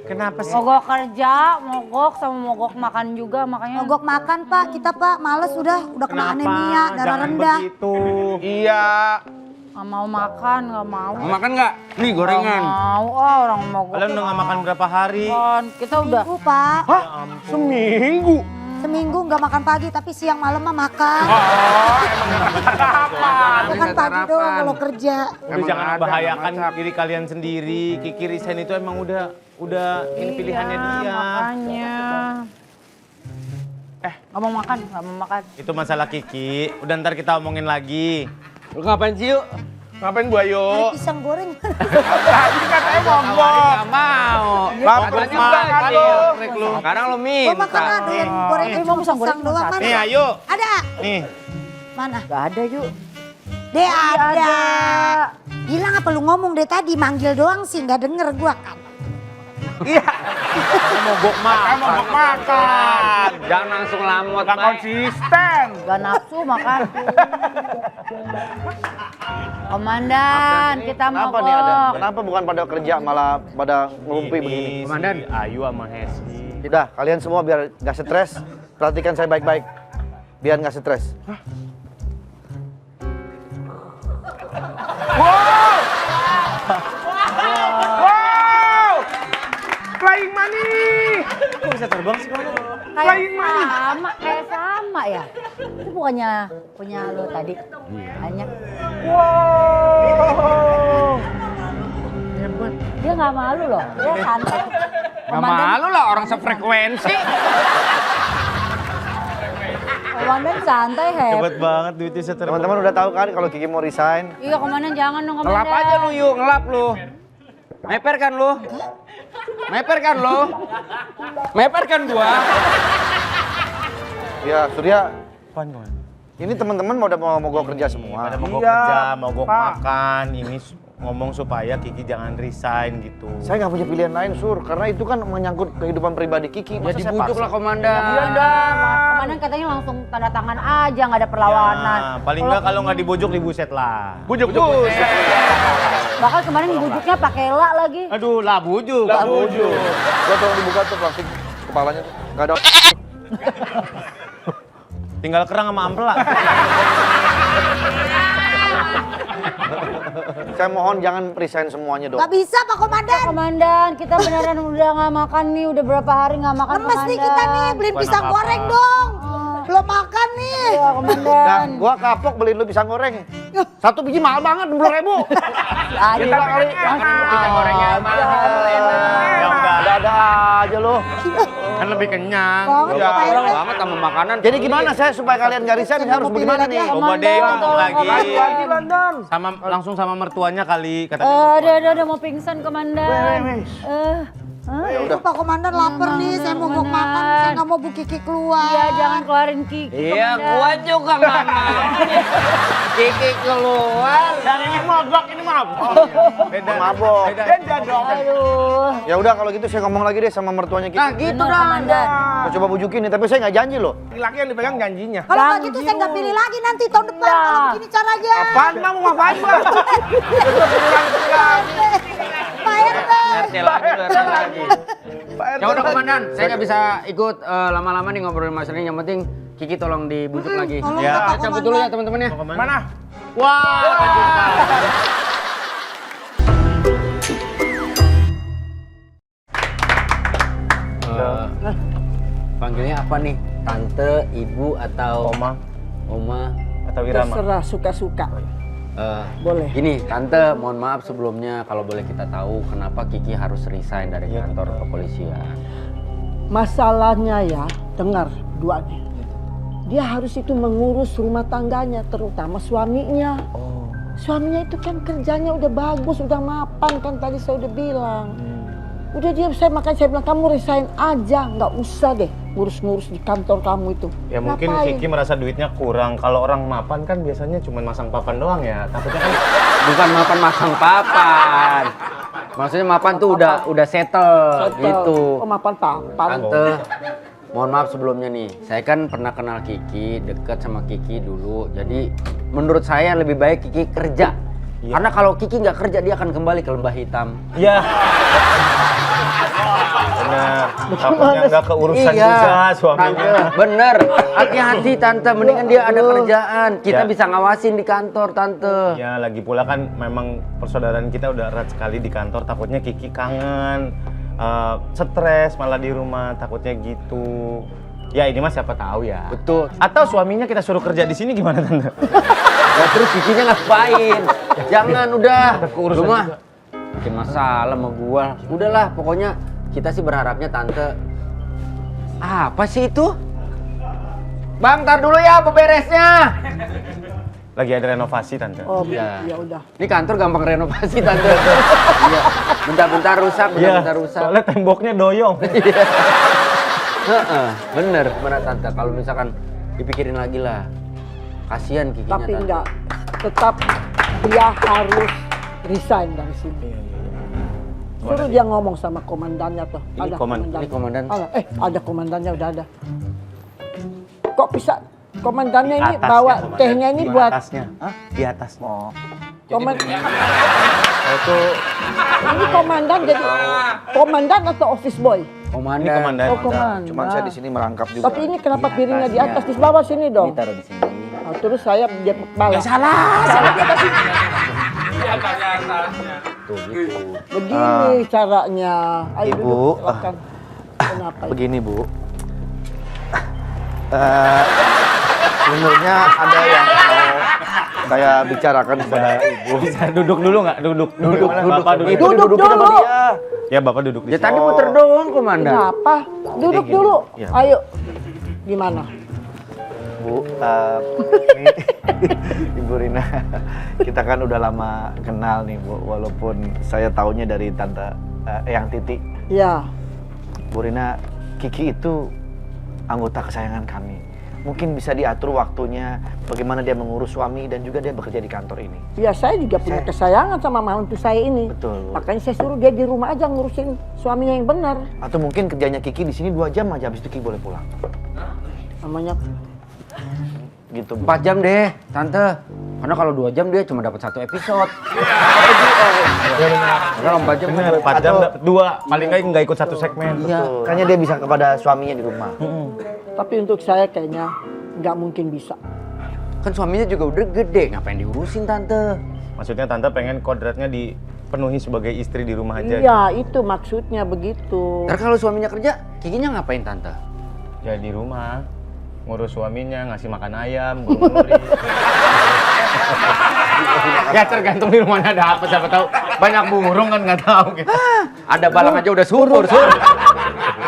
[SPEAKER 4] kenapa sih?
[SPEAKER 7] Mogok kerja, mogok sama mogok makan juga makanya.
[SPEAKER 6] Mogok makan Pak, kita Pak males udah kena anemia, darah
[SPEAKER 4] Jangan
[SPEAKER 6] rendah.
[SPEAKER 4] begitu.
[SPEAKER 8] Iya.
[SPEAKER 7] Nggak mau makan, nggak mau.
[SPEAKER 5] Mau makan nggak? Nih gorengan.
[SPEAKER 7] Nggak mau, orang mogok.
[SPEAKER 4] Kalian udah gak makan berapa hari?
[SPEAKER 7] Makan. Kita udah.
[SPEAKER 6] Seminggu Pak,
[SPEAKER 8] Hah? Seminggu?
[SPEAKER 6] seminggu nggak makan pagi tapi siang malam mah makan.
[SPEAKER 8] Oh, emang
[SPEAKER 6] Makan pagi doang kalau kerja.
[SPEAKER 4] Udah
[SPEAKER 8] Emang
[SPEAKER 4] jangan
[SPEAKER 8] ada,
[SPEAKER 4] membahayakan
[SPEAKER 8] macam.
[SPEAKER 4] diri kalian sendiri. Kiki resign itu emang udah ini pilihannya dia.
[SPEAKER 7] Makanya. Nggak mau makan, nggak mau makan.
[SPEAKER 4] Itu masalah Kiki. Udah ntar kita omongin lagi.
[SPEAKER 5] Lu ngapain sih yuk?
[SPEAKER 8] Ngapain Bu Ayu?
[SPEAKER 6] Ada pisang goreng.
[SPEAKER 8] Tadi katanya mogok.
[SPEAKER 5] Nggak mau.
[SPEAKER 8] Lapar
[SPEAKER 5] Katanya
[SPEAKER 8] juga
[SPEAKER 5] makan
[SPEAKER 8] lu.
[SPEAKER 5] lu. Sekarang lu
[SPEAKER 6] Gua
[SPEAKER 5] minta.
[SPEAKER 6] makan ada yang goreng
[SPEAKER 7] Mau
[SPEAKER 6] cuma
[SPEAKER 7] pisang
[SPEAKER 6] pisang
[SPEAKER 7] goreng
[SPEAKER 6] doang
[SPEAKER 7] satu.
[SPEAKER 6] mana?
[SPEAKER 4] Nih, ayo.
[SPEAKER 6] Ada.
[SPEAKER 4] Nih.
[SPEAKER 6] Mana?
[SPEAKER 7] Nggak ada yuk.
[SPEAKER 6] Deh ada. Bilang apa lu ngomong deh tadi manggil doang sih nggak denger gua kan.
[SPEAKER 4] Mogok makan.
[SPEAKER 8] Mogok makan.
[SPEAKER 5] Jangan langsung lamot,
[SPEAKER 8] Gak
[SPEAKER 5] Bay.
[SPEAKER 8] konsisten.
[SPEAKER 7] Gak nafsu makan. Komandan, kita
[SPEAKER 2] Kenapa
[SPEAKER 7] mogok.
[SPEAKER 2] nih ada? Kenapa bukan pada kerja malah pada ngerumpi begini?
[SPEAKER 4] Ini
[SPEAKER 5] Komandan.
[SPEAKER 4] si Ayu sama Hesti.
[SPEAKER 2] Udah, kalian semua biar nggak stres, perhatikan saya baik-baik. Biar nggak stres.
[SPEAKER 8] Wow! Flying money!
[SPEAKER 4] Kok bisa terbang sih kamu?
[SPEAKER 7] Kayak sama ya. Itu bukannya punya lo tadi. Banyak.
[SPEAKER 8] Wow!
[SPEAKER 7] Dia nggak malu loh. Dia santai.
[SPEAKER 5] Nggak malu lah orang sefrekuensi.
[SPEAKER 7] Komandan santai
[SPEAKER 4] Hebat banget duitnya bisa terbang.
[SPEAKER 2] Teman-teman udah tahu kan kalau Kiki mau resign?
[SPEAKER 7] Iya komandan jangan dong komandan.
[SPEAKER 5] Ngelap aja lu yuk, ngelap lu. Meper kan lu? Meper kan lu? Meper kan gua?
[SPEAKER 2] Ya, Surya,
[SPEAKER 4] Apaan kawan?
[SPEAKER 2] ini teman-teman udah mau mogok kerja semua.
[SPEAKER 4] Ada mogok
[SPEAKER 8] Iya,
[SPEAKER 4] kerja, mogok
[SPEAKER 8] Pak.
[SPEAKER 4] makan, ini ngomong supaya Kiki jangan resign gitu.
[SPEAKER 2] Saya nggak punya pilihan lain, Sur, karena itu kan menyangkut kehidupan pribadi Kiki.
[SPEAKER 5] Ya
[SPEAKER 2] Masa saya
[SPEAKER 5] dibujuk
[SPEAKER 2] paksa?
[SPEAKER 5] lah komandan.
[SPEAKER 7] Komandan katanya langsung tanda tangan aja, nggak ada perlawanan.
[SPEAKER 4] Ya, paling nggak kalau nggak dibujuk dibuset lah.
[SPEAKER 8] Bujuk.
[SPEAKER 7] Bahkan kemarin bujuknya pakai la lagi.
[SPEAKER 4] Aduh, lah bujuk.
[SPEAKER 2] Gua tolong dibuka tuh plastik kepalanya tuh. Nggak ada.
[SPEAKER 4] Tinggal kerang sama ampela.
[SPEAKER 2] Saya mohon jangan resign semuanya dong.
[SPEAKER 6] Gak bisa Pak Komandan.
[SPEAKER 7] Komandan, kita beneran udah nggak makan nih, udah berapa hari nggak makan.
[SPEAKER 6] Lemes nih
[SPEAKER 7] Komandan.
[SPEAKER 6] kita nih, beliin
[SPEAKER 4] Bukan
[SPEAKER 6] pisang
[SPEAKER 4] apa-apa.
[SPEAKER 6] goreng dong. Belum makan nih.
[SPEAKER 7] Ya, komandan.
[SPEAKER 2] Nah, gua kapok beliin lu pisang goreng. Satu biji mahal banget, 10.000.
[SPEAKER 8] Kita kali.
[SPEAKER 5] Pisang gorengnya mahal, enak.
[SPEAKER 4] Ya udah,
[SPEAKER 2] Ada aja lo.
[SPEAKER 4] kan lebih kenyang.
[SPEAKER 6] Banget,
[SPEAKER 2] Ya,
[SPEAKER 6] Pak
[SPEAKER 5] Kurang
[SPEAKER 6] RT.
[SPEAKER 5] banget sama makanan.
[SPEAKER 2] Jadi gimana saya supaya kalian gak resign harus bagaimana nih?
[SPEAKER 4] Coba deh ngomong lagi.
[SPEAKER 8] Lagi London.
[SPEAKER 4] Sama langsung sama mertuanya kali katanya.
[SPEAKER 7] Udah mau pingsan komandan.
[SPEAKER 6] Itu Pak Komandan lapar nih, saya mau makan, saya nggak mau Bu Kiki keluar.
[SPEAKER 7] Iya, jangan keluarin Kiki.
[SPEAKER 5] Iya,
[SPEAKER 7] komandan.
[SPEAKER 5] gua juga nggak mau. Kiki keluar.
[SPEAKER 4] Dan ini mogok, ini mah. Beda.
[SPEAKER 2] Mabok.
[SPEAKER 8] Beda dong.
[SPEAKER 7] Aduh.
[SPEAKER 2] Ya udah kalau gitu saya ngomong lagi deh sama mertuanya Kiki.
[SPEAKER 5] Nah gitu
[SPEAKER 7] Bener,
[SPEAKER 5] dah.
[SPEAKER 7] komandan.
[SPEAKER 2] Saya coba bujukin nih, tapi saya nggak janji loh.
[SPEAKER 8] Laki-laki yang dipegang janjinya.
[SPEAKER 6] Kalau nggak gitu saya nggak pilih lagi nanti tahun depan
[SPEAKER 7] Iya.
[SPEAKER 6] kalau begini caranya.
[SPEAKER 8] Apaan mau ngapain bang?
[SPEAKER 6] Pak RT.
[SPEAKER 5] RT lagi. Ya udah komandan, saya nggak bisa ikut lama-lama nih ngobrolin masalah ini. Yang penting Kiki tolong dibujuk lagi.
[SPEAKER 6] tolong
[SPEAKER 4] Ya.
[SPEAKER 6] ya, Pak
[SPEAKER 5] Saya cabut dulu ya
[SPEAKER 6] Komandan.
[SPEAKER 5] teman-teman ya.
[SPEAKER 8] Mana?
[SPEAKER 4] Wah,
[SPEAKER 5] Panggilnya apa nih? Tante, ibu atau
[SPEAKER 4] Oma
[SPEAKER 5] Oma?
[SPEAKER 4] atau Wirama.
[SPEAKER 1] Terserah suka-suka. Boleh.
[SPEAKER 5] Gini, Tante, mohon maaf sebelumnya kalau boleh kita tahu kenapa Kiki harus resign dari
[SPEAKER 4] Iya,
[SPEAKER 5] kantor kepolisian.
[SPEAKER 1] Masalahnya ya, dengar duanya. Dia harus itu mengurus rumah tangganya, terutama suaminya. Suaminya itu kan kerjanya udah bagus, udah mapan kan tadi saya udah bilang. Udah dia, makanya saya bilang kamu resign aja, nggak usah deh ngurus-ngurus di kantor kamu itu.
[SPEAKER 4] Ya mungkin
[SPEAKER 1] Ngapain?
[SPEAKER 4] Kiki merasa duitnya kurang. Kalau orang mapan kan biasanya cuma masang papan doang ya. Takutnya kan
[SPEAKER 5] Bukan mapan masang papan. Maksudnya mapan tuh udah settle gitu.
[SPEAKER 1] Oh, mapan papan.
[SPEAKER 5] Tante, mohon maaf sebelumnya nih. Saya kan pernah kenal Kiki, deket sama Kiki dulu. Jadi menurut saya lebih baik Kiki kerja.
[SPEAKER 4] Iya.
[SPEAKER 5] Karena kalau Kiki nggak kerja dia akan kembali ke lembah hitam.
[SPEAKER 4] ya. Benar. Takutnya nggak keurusan
[SPEAKER 5] Iya,
[SPEAKER 4] juga
[SPEAKER 5] Tante,
[SPEAKER 4] suaminya.
[SPEAKER 5] bener. Hati-hati Tante, mendingan dia ada kerjaan. Kita
[SPEAKER 4] Ya.
[SPEAKER 5] bisa ngawasin di kantor Tante.
[SPEAKER 4] Ya lagi pula kan memang persaudaraan kita udah erat sekali di kantor. Takutnya Kiki kangen, stres malah di rumah. Takutnya gitu. Ya ini mah siapa tahu ya.
[SPEAKER 5] Betul.
[SPEAKER 4] Atau suaminya kita suruh kerja di sini gimana Tante?
[SPEAKER 5] Ya terus Kikinya ngapain? Jangan udah.
[SPEAKER 4] keurusan
[SPEAKER 5] Lu mah
[SPEAKER 4] juga.
[SPEAKER 5] bikin masalah sama gua. Udahlah, pokoknya kita sih berharapnya Tante. Apa sih itu? Bang, tar dulu ya beberesnya.
[SPEAKER 4] Lagi ada renovasi Tante.
[SPEAKER 1] Oh,
[SPEAKER 5] Ya.
[SPEAKER 1] ya udah.
[SPEAKER 5] Ini kantor gampang renovasi Tante. Iya. Bentar-bentar rusak, bentar-bentar rusak.
[SPEAKER 4] soalnya temboknya doyong.
[SPEAKER 5] Heeh, bener Tante. Kalau misalkan dipikirin lagi lah. Kasihan Kikinya
[SPEAKER 1] Tapi
[SPEAKER 5] Tante.
[SPEAKER 1] enggak, tetap dia harus resign dari sini. Suruh dia ngomong sama komandannya tuh.
[SPEAKER 4] Ini
[SPEAKER 5] Ini komandan.
[SPEAKER 1] Ada komandannya udah ada. Kok bisa komandannya ini
[SPEAKER 4] Atasnya,
[SPEAKER 1] bawa
[SPEAKER 4] komandan.
[SPEAKER 1] tehnya ini
[SPEAKER 4] Di
[SPEAKER 1] buat
[SPEAKER 4] atasnya. Di atas.
[SPEAKER 1] ini komandan jadi komandan atau office boy?
[SPEAKER 4] Ini
[SPEAKER 5] Komandan.
[SPEAKER 4] komandan.
[SPEAKER 1] Oh, komandan.
[SPEAKER 2] Cuman saya di sini merangkap juga.
[SPEAKER 1] Tapi ini kenapa
[SPEAKER 4] Di
[SPEAKER 1] piringnya di
[SPEAKER 4] atasnya.
[SPEAKER 1] atas di bawah sini
[SPEAKER 5] Ini
[SPEAKER 1] dong?
[SPEAKER 5] taruh di sini.
[SPEAKER 1] Nah, terus saya dia balas.
[SPEAKER 5] Tuh gitu.
[SPEAKER 1] Begini caranya. Ayo
[SPEAKER 2] Ibu,
[SPEAKER 1] duduk, silakan. Kenapa?
[SPEAKER 2] Begini Bu, sebenarnya ada yang mau saya bicarakan kepada Ibu.
[SPEAKER 4] Bisa duduk dulu nggak? Duduk. Bapak duduk.
[SPEAKER 2] Itu
[SPEAKER 1] Duduk
[SPEAKER 2] dudukin sama
[SPEAKER 1] dulu.
[SPEAKER 2] dia.
[SPEAKER 4] Ya Bapak duduk di
[SPEAKER 5] Ya
[SPEAKER 4] sini.
[SPEAKER 5] tadi muter doang komandan.
[SPEAKER 1] Kenapa? Duduk
[SPEAKER 2] gini.
[SPEAKER 1] dulu.
[SPEAKER 2] Ya.
[SPEAKER 1] Ayo. Gimana?
[SPEAKER 2] Bu, ini Ibu Rina, kita kan udah lama kenal nih Bu, walaupun saya taunya dari Tante Eyang Titi.
[SPEAKER 1] Ya.
[SPEAKER 2] Bu Rina, Kiki itu anggota kesayangan kami. mungkin bisa diatur waktunya, bagaimana dia mengurus suami dan juga dia bekerja di kantor ini.
[SPEAKER 1] Ya saya juga punya kesayangan sama mantu saya ini.
[SPEAKER 2] Betul.
[SPEAKER 1] Makanya saya suruh dia di rumah aja ngurusin suaminya yang benar.
[SPEAKER 2] Atau mungkin kerjanya Kiki di sini 2 jam aja, habis itu Kiki boleh pulang.
[SPEAKER 1] Namanya
[SPEAKER 2] Gitu, Bu.
[SPEAKER 5] 4 jam deh, Tante. Karena kalau 2 jam dia cuma dapat 1 episode. Kalau 4 jam
[SPEAKER 4] Bener, 4 jam dapat 2, paling nggak ikut 1 segmen.
[SPEAKER 2] Betul. Makanya dia bisa kepada suaminya di rumah.
[SPEAKER 1] tapi untuk saya kayaknya nggak mungkin bisa.
[SPEAKER 5] Kan suaminya juga udah gede, ngapain diurusin Tante?
[SPEAKER 4] Maksudnya Tante pengen kodratnya dipenuhi sebagai istri di rumah aja.
[SPEAKER 1] Iya, itu maksudnya begitu.
[SPEAKER 5] Ntar kalau suaminya kerja, Kikinya ngapain Tante?
[SPEAKER 4] Ya di rumah, ngurus suaminya, ngasih makan ayam, ngurus. Ya tergantung di rumahnya ada apa, siapa tahu banyak burung kan nggak tahu gitu.
[SPEAKER 5] Ada balang aja udah syukur, Sur.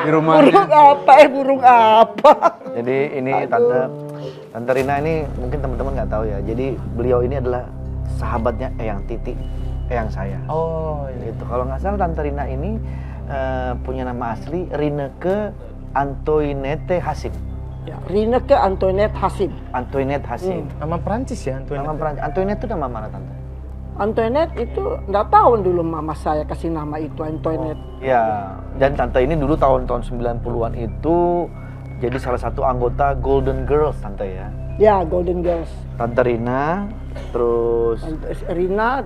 [SPEAKER 5] Di rumah.
[SPEAKER 1] Burung apa? Burung apa?
[SPEAKER 2] Jadi ini Tante Rina ini mungkin teman-teman nggak tahu ya. Jadi beliau ini adalah sahabatnya Eyang Titi, Eyang saya.
[SPEAKER 4] Oh, iya.
[SPEAKER 2] Gitu. Kalau nggak salah Tante Rina ini punya nama asli Rineke Antoinette Hasim.
[SPEAKER 1] Ya, Rineke Antoinette Hasim.
[SPEAKER 2] Antoinette Hasim.
[SPEAKER 4] Nama Prancis ya, Antoine.
[SPEAKER 2] Nama Perancis. Antoinette itu nama mana Tante?
[SPEAKER 1] Antoinette itu nggak tahu dulu mama saya kasih nama itu Antoinette.
[SPEAKER 2] Ya, dan Tante ini dulu tahun-tahun 90-an itu jadi salah satu anggota Golden Girls Tante ya.
[SPEAKER 1] Ya, Golden Girls.
[SPEAKER 2] Tante Rina, terus
[SPEAKER 1] Rina,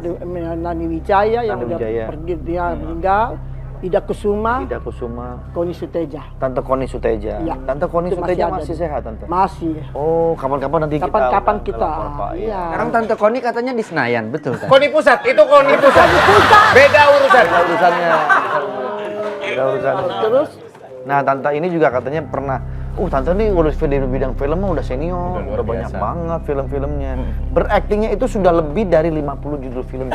[SPEAKER 1] Nani Wijaya yang
[SPEAKER 2] Nani
[SPEAKER 1] udah
[SPEAKER 2] Wijaya.
[SPEAKER 1] pergi, dia meninggal. Ida Kusuma,
[SPEAKER 2] Ida Kusuma,
[SPEAKER 1] Koni Suteja.
[SPEAKER 2] Tante Koni Suteja.
[SPEAKER 1] Iya.
[SPEAKER 2] Tante Koni
[SPEAKER 1] Itu
[SPEAKER 2] Suteja
[SPEAKER 1] masih
[SPEAKER 2] masih
[SPEAKER 1] ada.
[SPEAKER 2] sehat Tante?
[SPEAKER 1] Masih.
[SPEAKER 2] Oh, kapan-kapan nanti
[SPEAKER 1] Kapan-kapan
[SPEAKER 2] kita.
[SPEAKER 1] kita.
[SPEAKER 2] undang Bapak,
[SPEAKER 1] Iya.
[SPEAKER 5] Sekarang Tante Koni katanya di Senayan, betul Tante?
[SPEAKER 4] Koni pusat, itu Koni pusat. Beda urusan.
[SPEAKER 2] Beda urusannya. Beda urusannya.
[SPEAKER 1] Terus
[SPEAKER 2] Nah, Tante ini juga katanya pernah Tante ini urus di bidang film mah udah senior,
[SPEAKER 4] Udah luar
[SPEAKER 2] udah banyak
[SPEAKER 4] biasa.
[SPEAKER 2] banget film-filmnya. Beraktingnya itu sudah lebih dari 50 judul film.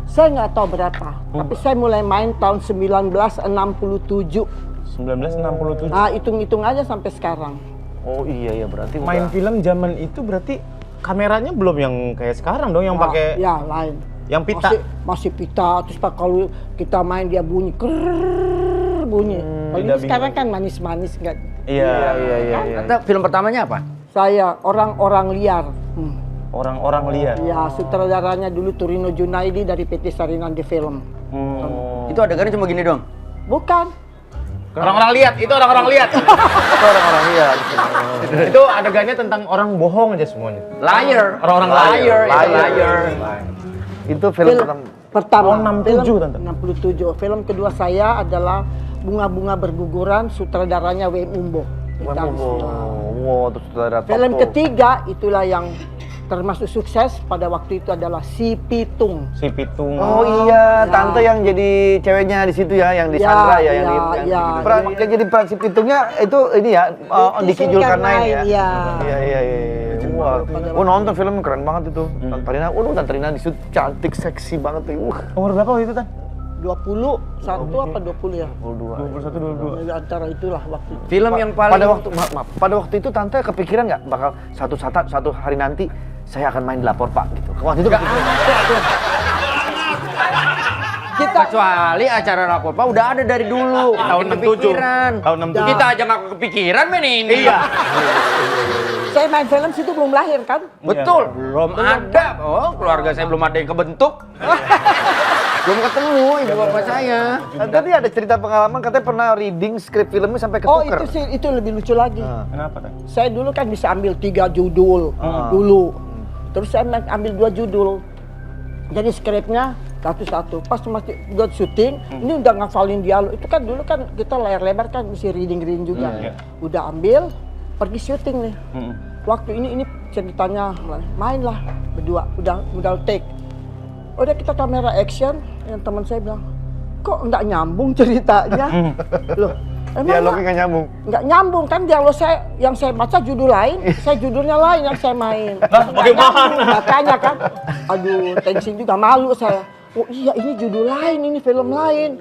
[SPEAKER 1] saya nggak tahu berapa, tapi saya mulai main tahun 1967.
[SPEAKER 4] 1967.
[SPEAKER 1] Nah, hitung-hitung aja sampai sekarang.
[SPEAKER 2] Oh iya berarti
[SPEAKER 4] Main
[SPEAKER 2] udah.
[SPEAKER 4] film zaman itu berarti kameranya belum yang kayak sekarang dong, yang
[SPEAKER 1] Nah,
[SPEAKER 4] pakai
[SPEAKER 1] ya lain.
[SPEAKER 4] yang pita.
[SPEAKER 1] Masih pita, terus Pak kalau kita main dia bunyi krrrr, bunyi. Kalau ini
[SPEAKER 4] Tidak
[SPEAKER 1] sekarang
[SPEAKER 4] bingung.
[SPEAKER 1] kan manis-manis kan.
[SPEAKER 4] Iya.
[SPEAKER 5] Tante film pertamanya apa?
[SPEAKER 1] Saya orang-orang liar.
[SPEAKER 4] Orang-orang liar.
[SPEAKER 1] Ya, sutradaranya dulu Turino Junaidi dari PT Sarinande Film.
[SPEAKER 5] Itu adegannya cuma gini dong?
[SPEAKER 1] Bukan.
[SPEAKER 4] Orang-orang lihat, itu orang-orang lihat.
[SPEAKER 2] Itu orang-orang liar.
[SPEAKER 4] Itu adegannya tentang orang bohong aja semuanya.
[SPEAKER 5] Liar.
[SPEAKER 4] Orang-orang
[SPEAKER 5] liar.
[SPEAKER 2] Liar. Itu film pertama.
[SPEAKER 1] Pertama.
[SPEAKER 4] Oh, 67,
[SPEAKER 1] film
[SPEAKER 4] Tante.
[SPEAKER 1] 67. Film kedua saya adalah Bunga-Bunga Berguguran, sutradaranya W. Umbo.
[SPEAKER 2] Wow, terus saudara
[SPEAKER 1] Film
[SPEAKER 2] Toto.
[SPEAKER 1] ketiga itulah yang termasuk sukses pada waktu itu adalah Si Pitung.
[SPEAKER 4] Si Pitung.
[SPEAKER 2] Oh iya,
[SPEAKER 1] Ya.
[SPEAKER 2] Tante yang jadi ceweknya di situ ya, yang di
[SPEAKER 1] Ya,
[SPEAKER 2] Sandra ya,
[SPEAKER 1] ya,
[SPEAKER 2] yang
[SPEAKER 1] ya.
[SPEAKER 2] yang jadi peran si Pitungnya itu ini ya, Diki Zulkarnain ya.
[SPEAKER 1] Iya.
[SPEAKER 2] Iya. Wah, nonton film keren banget itu. Tante Rina, Tante Rina di situ cantik, seksi banget tuh.
[SPEAKER 4] Umur berapa waktu itu, Tan?
[SPEAKER 1] 21 apa 20 ya?
[SPEAKER 4] 21, 22.
[SPEAKER 1] Antara itulah waktu itu.
[SPEAKER 5] Film yang paling
[SPEAKER 2] Pada waktu itu Tante kepikiran nggak bakal satu hari nanti saya akan main di Lapor Pak gitu. Waktu itu
[SPEAKER 5] kecuali acara Lapor Pak udah ada dari dulu.
[SPEAKER 4] Tahun 67.
[SPEAKER 5] Kepikiran.
[SPEAKER 4] Tahun 67.
[SPEAKER 5] Kita aja nggak kepikiran main ini.
[SPEAKER 4] Iya.
[SPEAKER 1] Saya main film situ belum lahir kan?
[SPEAKER 5] Betul. Belum ada. Oh, keluarga saya belum ada yang kebentuk. Belum ketemu ibu bapak saya.
[SPEAKER 2] tadi ada cerita pengalaman katanya pernah reading skrip filmnya sampai
[SPEAKER 1] Oh
[SPEAKER 2] ketuker.
[SPEAKER 1] itu sih, itu lebih lucu lagi.
[SPEAKER 4] Kenapa, Tan?
[SPEAKER 1] Saya dulu kan bisa ambil 3 judul dulu. Terus saya ambil 2 judul. Jadi skripnya satu-satu. Pas masih buat syuting, ini udah ngafalin dialog. Itu kan dulu kan kita layar lebar kan mesti reading juga.
[SPEAKER 4] Iya.
[SPEAKER 1] Udah ambil, pergi syuting nih. Waktu ini ceritanya mainlah berdua, udah take. Udah kita kamera action, yang teman saya bilang, kok nggak nyambung ceritanya? Loh, emang
[SPEAKER 2] Dialognya nggak nyambung.
[SPEAKER 1] nggak nyambung kan dialog saya, yang saya baca judul lain, saya judulnya lain yang saya main.
[SPEAKER 4] Bagaimana?
[SPEAKER 1] Makanya kan, aduh tensi juga, malu saya. Oh iya ini judul lain, ini film lain.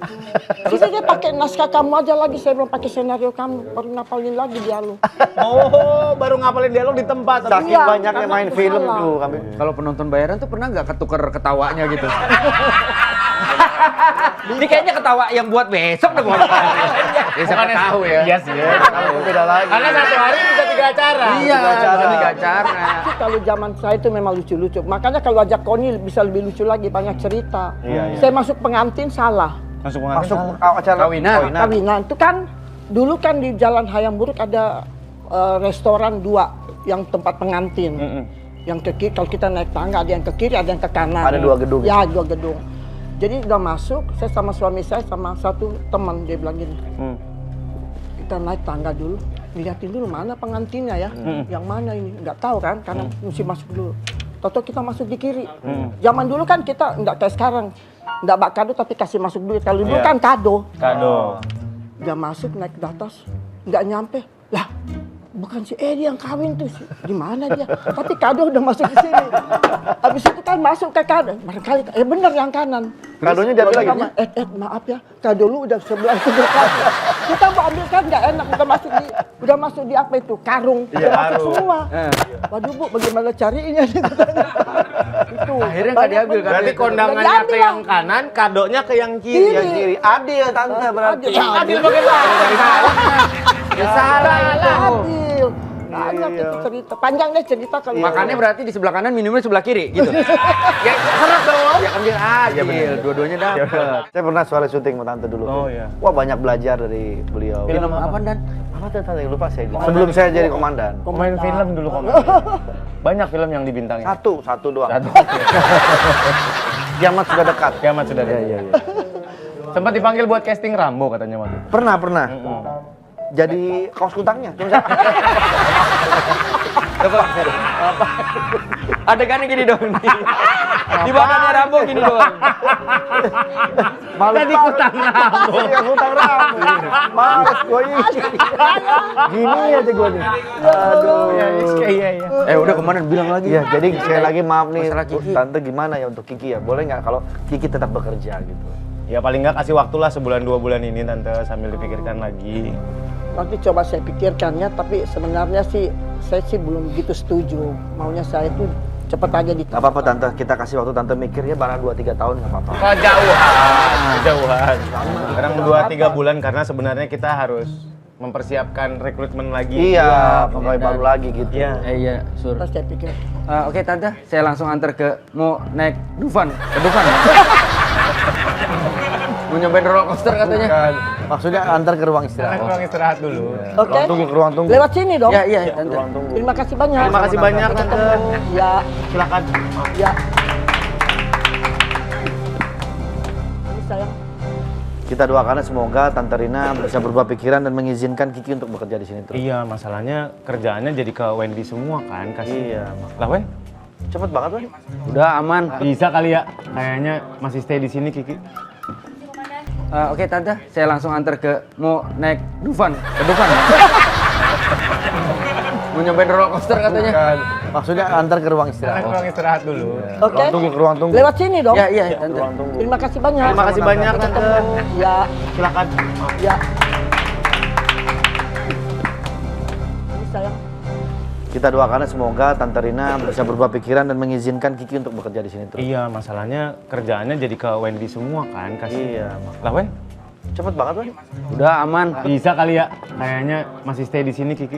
[SPEAKER 1] Terus saya pakai naskah kamu aja lagi, saya belum pakai skenario kamu, baru ngapalin lagi dialog.
[SPEAKER 4] Oh, baru ngapalin dialog di tempat.
[SPEAKER 2] Saking
[SPEAKER 1] Iya,
[SPEAKER 2] banyaknya
[SPEAKER 1] karena
[SPEAKER 2] main
[SPEAKER 1] itu
[SPEAKER 2] film
[SPEAKER 1] salah.
[SPEAKER 2] tuh kami.
[SPEAKER 5] Kalau penonton bayaran tuh pernah nggak ketuker ketawanya gitu? Ini kayaknya ketawa yang buat besok deh bukan? Ya siapa tahu ya.
[SPEAKER 4] Iya sih.
[SPEAKER 2] Beda lagi.
[SPEAKER 4] Karena satu hari bisa tiga acara.
[SPEAKER 5] Iya, tiga acara.
[SPEAKER 1] Tapi kalau zaman saya itu memang lucu-lucu. Makanya kalau ajak Koni bisa lebih lucu lagi, banyak cerita.
[SPEAKER 4] Iya.
[SPEAKER 1] Saya masuk pengantin salah.
[SPEAKER 4] Masuk pengantin.
[SPEAKER 2] Masuk acara
[SPEAKER 5] Kawinan.
[SPEAKER 1] Kawinan itu kan dulu kan di Jalan Hayam Buruk ada restoran 2 yang tempat pengantin. Yang ke kiri, kalau kita naik tangga ada yang ke kiri, ada yang ke kanan.
[SPEAKER 2] Ada 2 gedung.
[SPEAKER 1] Ya, 2 gedung. Jadi udah masuk, saya sama suami saya sama satu teman, dia bilang gini, kita naik tangga dulu, lihatin dulu mana pengantinnya ya, yang mana ini, nggak tahu kan, karena mesti masuk dulu. Toto kita masuk di kiri. Zaman dulu kan kita nggak kayak sekarang, nggak bak kado tapi kasih masuk duit. Kalau dulu kan kado.
[SPEAKER 4] Kado.
[SPEAKER 1] Dia masuk naik ke atas, nggak nyampe, lah bukan si Edi yang kawin tuh, di mana dia? Tapi kado udah masuk ke sini. Habis itu kan masuk ke kanan, barangkali bener yang kanan.
[SPEAKER 2] Kadonya diambil lagi.
[SPEAKER 1] Maaf ya, kado lu udah sebelah kanan. Kita mau ambil kan nggak enak, udah masuk di apa itu karung,
[SPEAKER 4] Iya,
[SPEAKER 1] udah masuk
[SPEAKER 4] karung.
[SPEAKER 1] semua. Waduh Bu, bagaimana carinya nih? Itu
[SPEAKER 5] Akhirnya nggak diambil kan?
[SPEAKER 4] Berarti kondangannya
[SPEAKER 1] Nggak
[SPEAKER 4] ke
[SPEAKER 1] diambil
[SPEAKER 4] yang kanan, kadonya ke yang kiri.
[SPEAKER 2] Yang kiri. Adil tante berarti.
[SPEAKER 1] Adil
[SPEAKER 4] bagaimana?
[SPEAKER 5] Ya salah itu.
[SPEAKER 1] Adil. Banyak itu cerita, panjang deh cerita kalau
[SPEAKER 5] Makannya berarti di sebelah kanan, minumnya sebelah kiri gitu. Ya serak dong. Ya ambil adil, dua-duanya dapet.
[SPEAKER 2] Saya pernah soal syuting sama tante dulu.
[SPEAKER 4] Oh,
[SPEAKER 2] tuh.
[SPEAKER 4] iya.
[SPEAKER 2] Wah banyak belajar dari beliau.
[SPEAKER 5] Film apa Dan?
[SPEAKER 2] Apa tuh tante? Lupa saya. Sebelum saya jadi komandan.
[SPEAKER 4] Pemain film dulu kok. Banyak film yang dibintangi.
[SPEAKER 2] Satu doang.
[SPEAKER 4] Satu.
[SPEAKER 2] Kiamat sudah dekat.
[SPEAKER 4] Kiamat sudah ada. Iya. Sempat dipanggil buat casting Rambo katanya waktu.
[SPEAKER 2] Pernah. Jadi kaos kutangnya.
[SPEAKER 5] Apa? Adegannya gini dong nih. Di badannya Rambo gini doang.
[SPEAKER 2] Malu
[SPEAKER 4] Tadi kutang Rambo.
[SPEAKER 2] Iya, kutang Rambo. Males gue ini. Gini aja gue nih. Aduh.
[SPEAKER 4] Iya.
[SPEAKER 5] Udah kemana bilang lagi.
[SPEAKER 2] Iya, jadi sekali lagi maaf nih,
[SPEAKER 5] Masalah Kiki.
[SPEAKER 2] tante gimana ya untuk Kiki ya? Boleh nggak kalau Kiki tetap bekerja gitu?
[SPEAKER 4] Ya paling nggak kasih waktu lah sebulan 2 bulan ini tante sambil dipikirkan lagi.
[SPEAKER 1] nanti coba saya pikirkan ya, tapi sebenarnya sih saya sih belum begitu setuju. Maunya saya itu cepet aja di.
[SPEAKER 2] Gak apa-apa tante, kita kasih waktu tante mikir ya, barang 2-3 tahun nggak apa-apa.
[SPEAKER 4] Kejauhan. Sekarang 2-3 bulan karena sebenarnya kita harus mempersiapkan rekrutmen lagi.
[SPEAKER 2] Iya, pegawai baru lagi gitu.
[SPEAKER 4] Iya.
[SPEAKER 5] Iya, Sur.
[SPEAKER 1] Terus saya pikir,
[SPEAKER 5] Oke Tante, saya langsung antar ke mau naik Dufan, ke Dufan. Mau nyobain roller coaster katanya.
[SPEAKER 2] Bukan. Maksudnya antar ke ruang istirahat.
[SPEAKER 4] Ruang istirahat dulu.
[SPEAKER 1] oke,
[SPEAKER 2] Ruang tunggu, ke ruang tunggu.
[SPEAKER 1] lewat sini dong.
[SPEAKER 5] Ya, iya Tante.
[SPEAKER 2] Ruang tunggu.
[SPEAKER 1] Terima kasih banyak.
[SPEAKER 4] Terima kasih banyak tante.
[SPEAKER 1] Ya,
[SPEAKER 4] Silakan.
[SPEAKER 1] ya. Ini sayang.
[SPEAKER 2] Kita doakan semoga Tante Rina bisa berubah pikiran dan mengizinkan Kiki untuk bekerja di sini terus.
[SPEAKER 4] Iya, masalahnya kerjaannya jadi ke Wendy semua kan, kasih.
[SPEAKER 2] Iya.
[SPEAKER 4] Lah Wen,
[SPEAKER 2] Cepet banget, Wen.
[SPEAKER 5] Udah aman.
[SPEAKER 4] bisa kali ya? Kayaknya masih stay di sini Kiki.
[SPEAKER 5] Oke Tante, saya langsung antar ke mau naik Dufan, ke Dufan. Mau nyobain roller coaster katanya.
[SPEAKER 2] Bukan. Maksudnya antar ke ruang istirahat.
[SPEAKER 4] Ruang istirahat dulu.
[SPEAKER 1] Oke,
[SPEAKER 2] Ruang tunggu, ke ruang tunggu.
[SPEAKER 1] lewat sini dong.
[SPEAKER 5] Ya, iya Tante.
[SPEAKER 2] Ruang tunggu.
[SPEAKER 1] Terima kasih banyak.
[SPEAKER 4] Terima kasih banyak tante.
[SPEAKER 1] Ya,
[SPEAKER 4] Silakan.
[SPEAKER 1] ya. Ini sayang.
[SPEAKER 2] Kita doakan semoga Tante Rina bisa berubah pikiran dan mengizinkan Kiki untuk bekerja di sini terus.
[SPEAKER 4] Iya, masalahnya kerjaannya jadi ke Wendy semua kan, kasih.
[SPEAKER 2] Iya.
[SPEAKER 4] Lah Wen,
[SPEAKER 2] Cepet banget, Wen.
[SPEAKER 5] Udah aman.
[SPEAKER 4] bisa kali ya? Kayaknya masih stay di sini Kiki.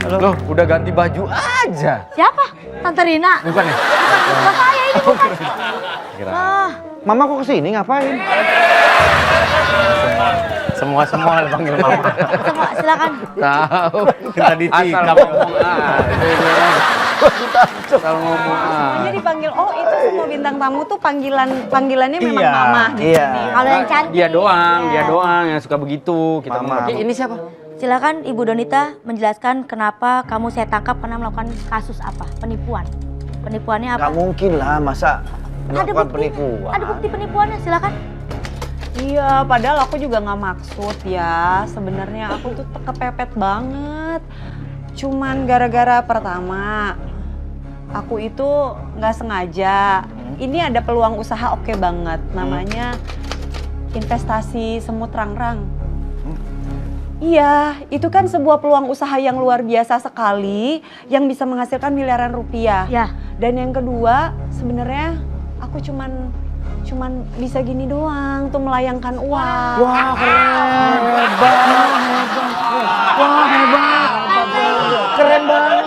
[SPEAKER 5] Loh, udah ganti baju aja.
[SPEAKER 3] Siapa? Tante Rina?
[SPEAKER 5] Bukan ya?
[SPEAKER 3] Bukan saya ini bukan. Ah,
[SPEAKER 2] Mama kok kesini ngapain?
[SPEAKER 4] Semua panggil mama.
[SPEAKER 3] semua silakan.
[SPEAKER 5] Tahu.
[SPEAKER 4] Kita dicikap.
[SPEAKER 5] Asal ngomong aja. Asal ngomong aja.
[SPEAKER 9] Jadi dipanggil, oh itu semua bintang tamu tuh panggilannya memang
[SPEAKER 4] Iya.
[SPEAKER 9] mama di
[SPEAKER 2] Iya.
[SPEAKER 9] sini.
[SPEAKER 3] Kalau yang cantik.
[SPEAKER 5] Dia doang yang suka begitu. Kita
[SPEAKER 2] Mama.
[SPEAKER 5] ngomong. Ini siapa?
[SPEAKER 3] Silakan Ibu Donita menjelaskan kenapa kamu saya tangkap karena melakukan kasus apa? Penipuan. Penipuannya apa?
[SPEAKER 2] Gak mungkin lah, masa melakukan
[SPEAKER 3] bukti.
[SPEAKER 2] penipuan.
[SPEAKER 3] Ada bukti penipuannya, silakan.
[SPEAKER 9] Iya, padahal aku juga nggak maksud ya. Sebenarnya aku tuh kepepet banget. Cuman gara-gara pertama, aku itu nggak sengaja. Ini ada peluang usaha oke banget. Namanya investasi semut rangrang. Iya, itu kan sebuah peluang usaha yang luar biasa sekali, yang bisa menghasilkan miliaran rupiah.
[SPEAKER 3] Ya.
[SPEAKER 9] Dan yang kedua, sebenarnya aku cuman cuman bisa gini doang tuh melayangkan uang.
[SPEAKER 8] Wah, keren. Wah, hebat. Keren banget.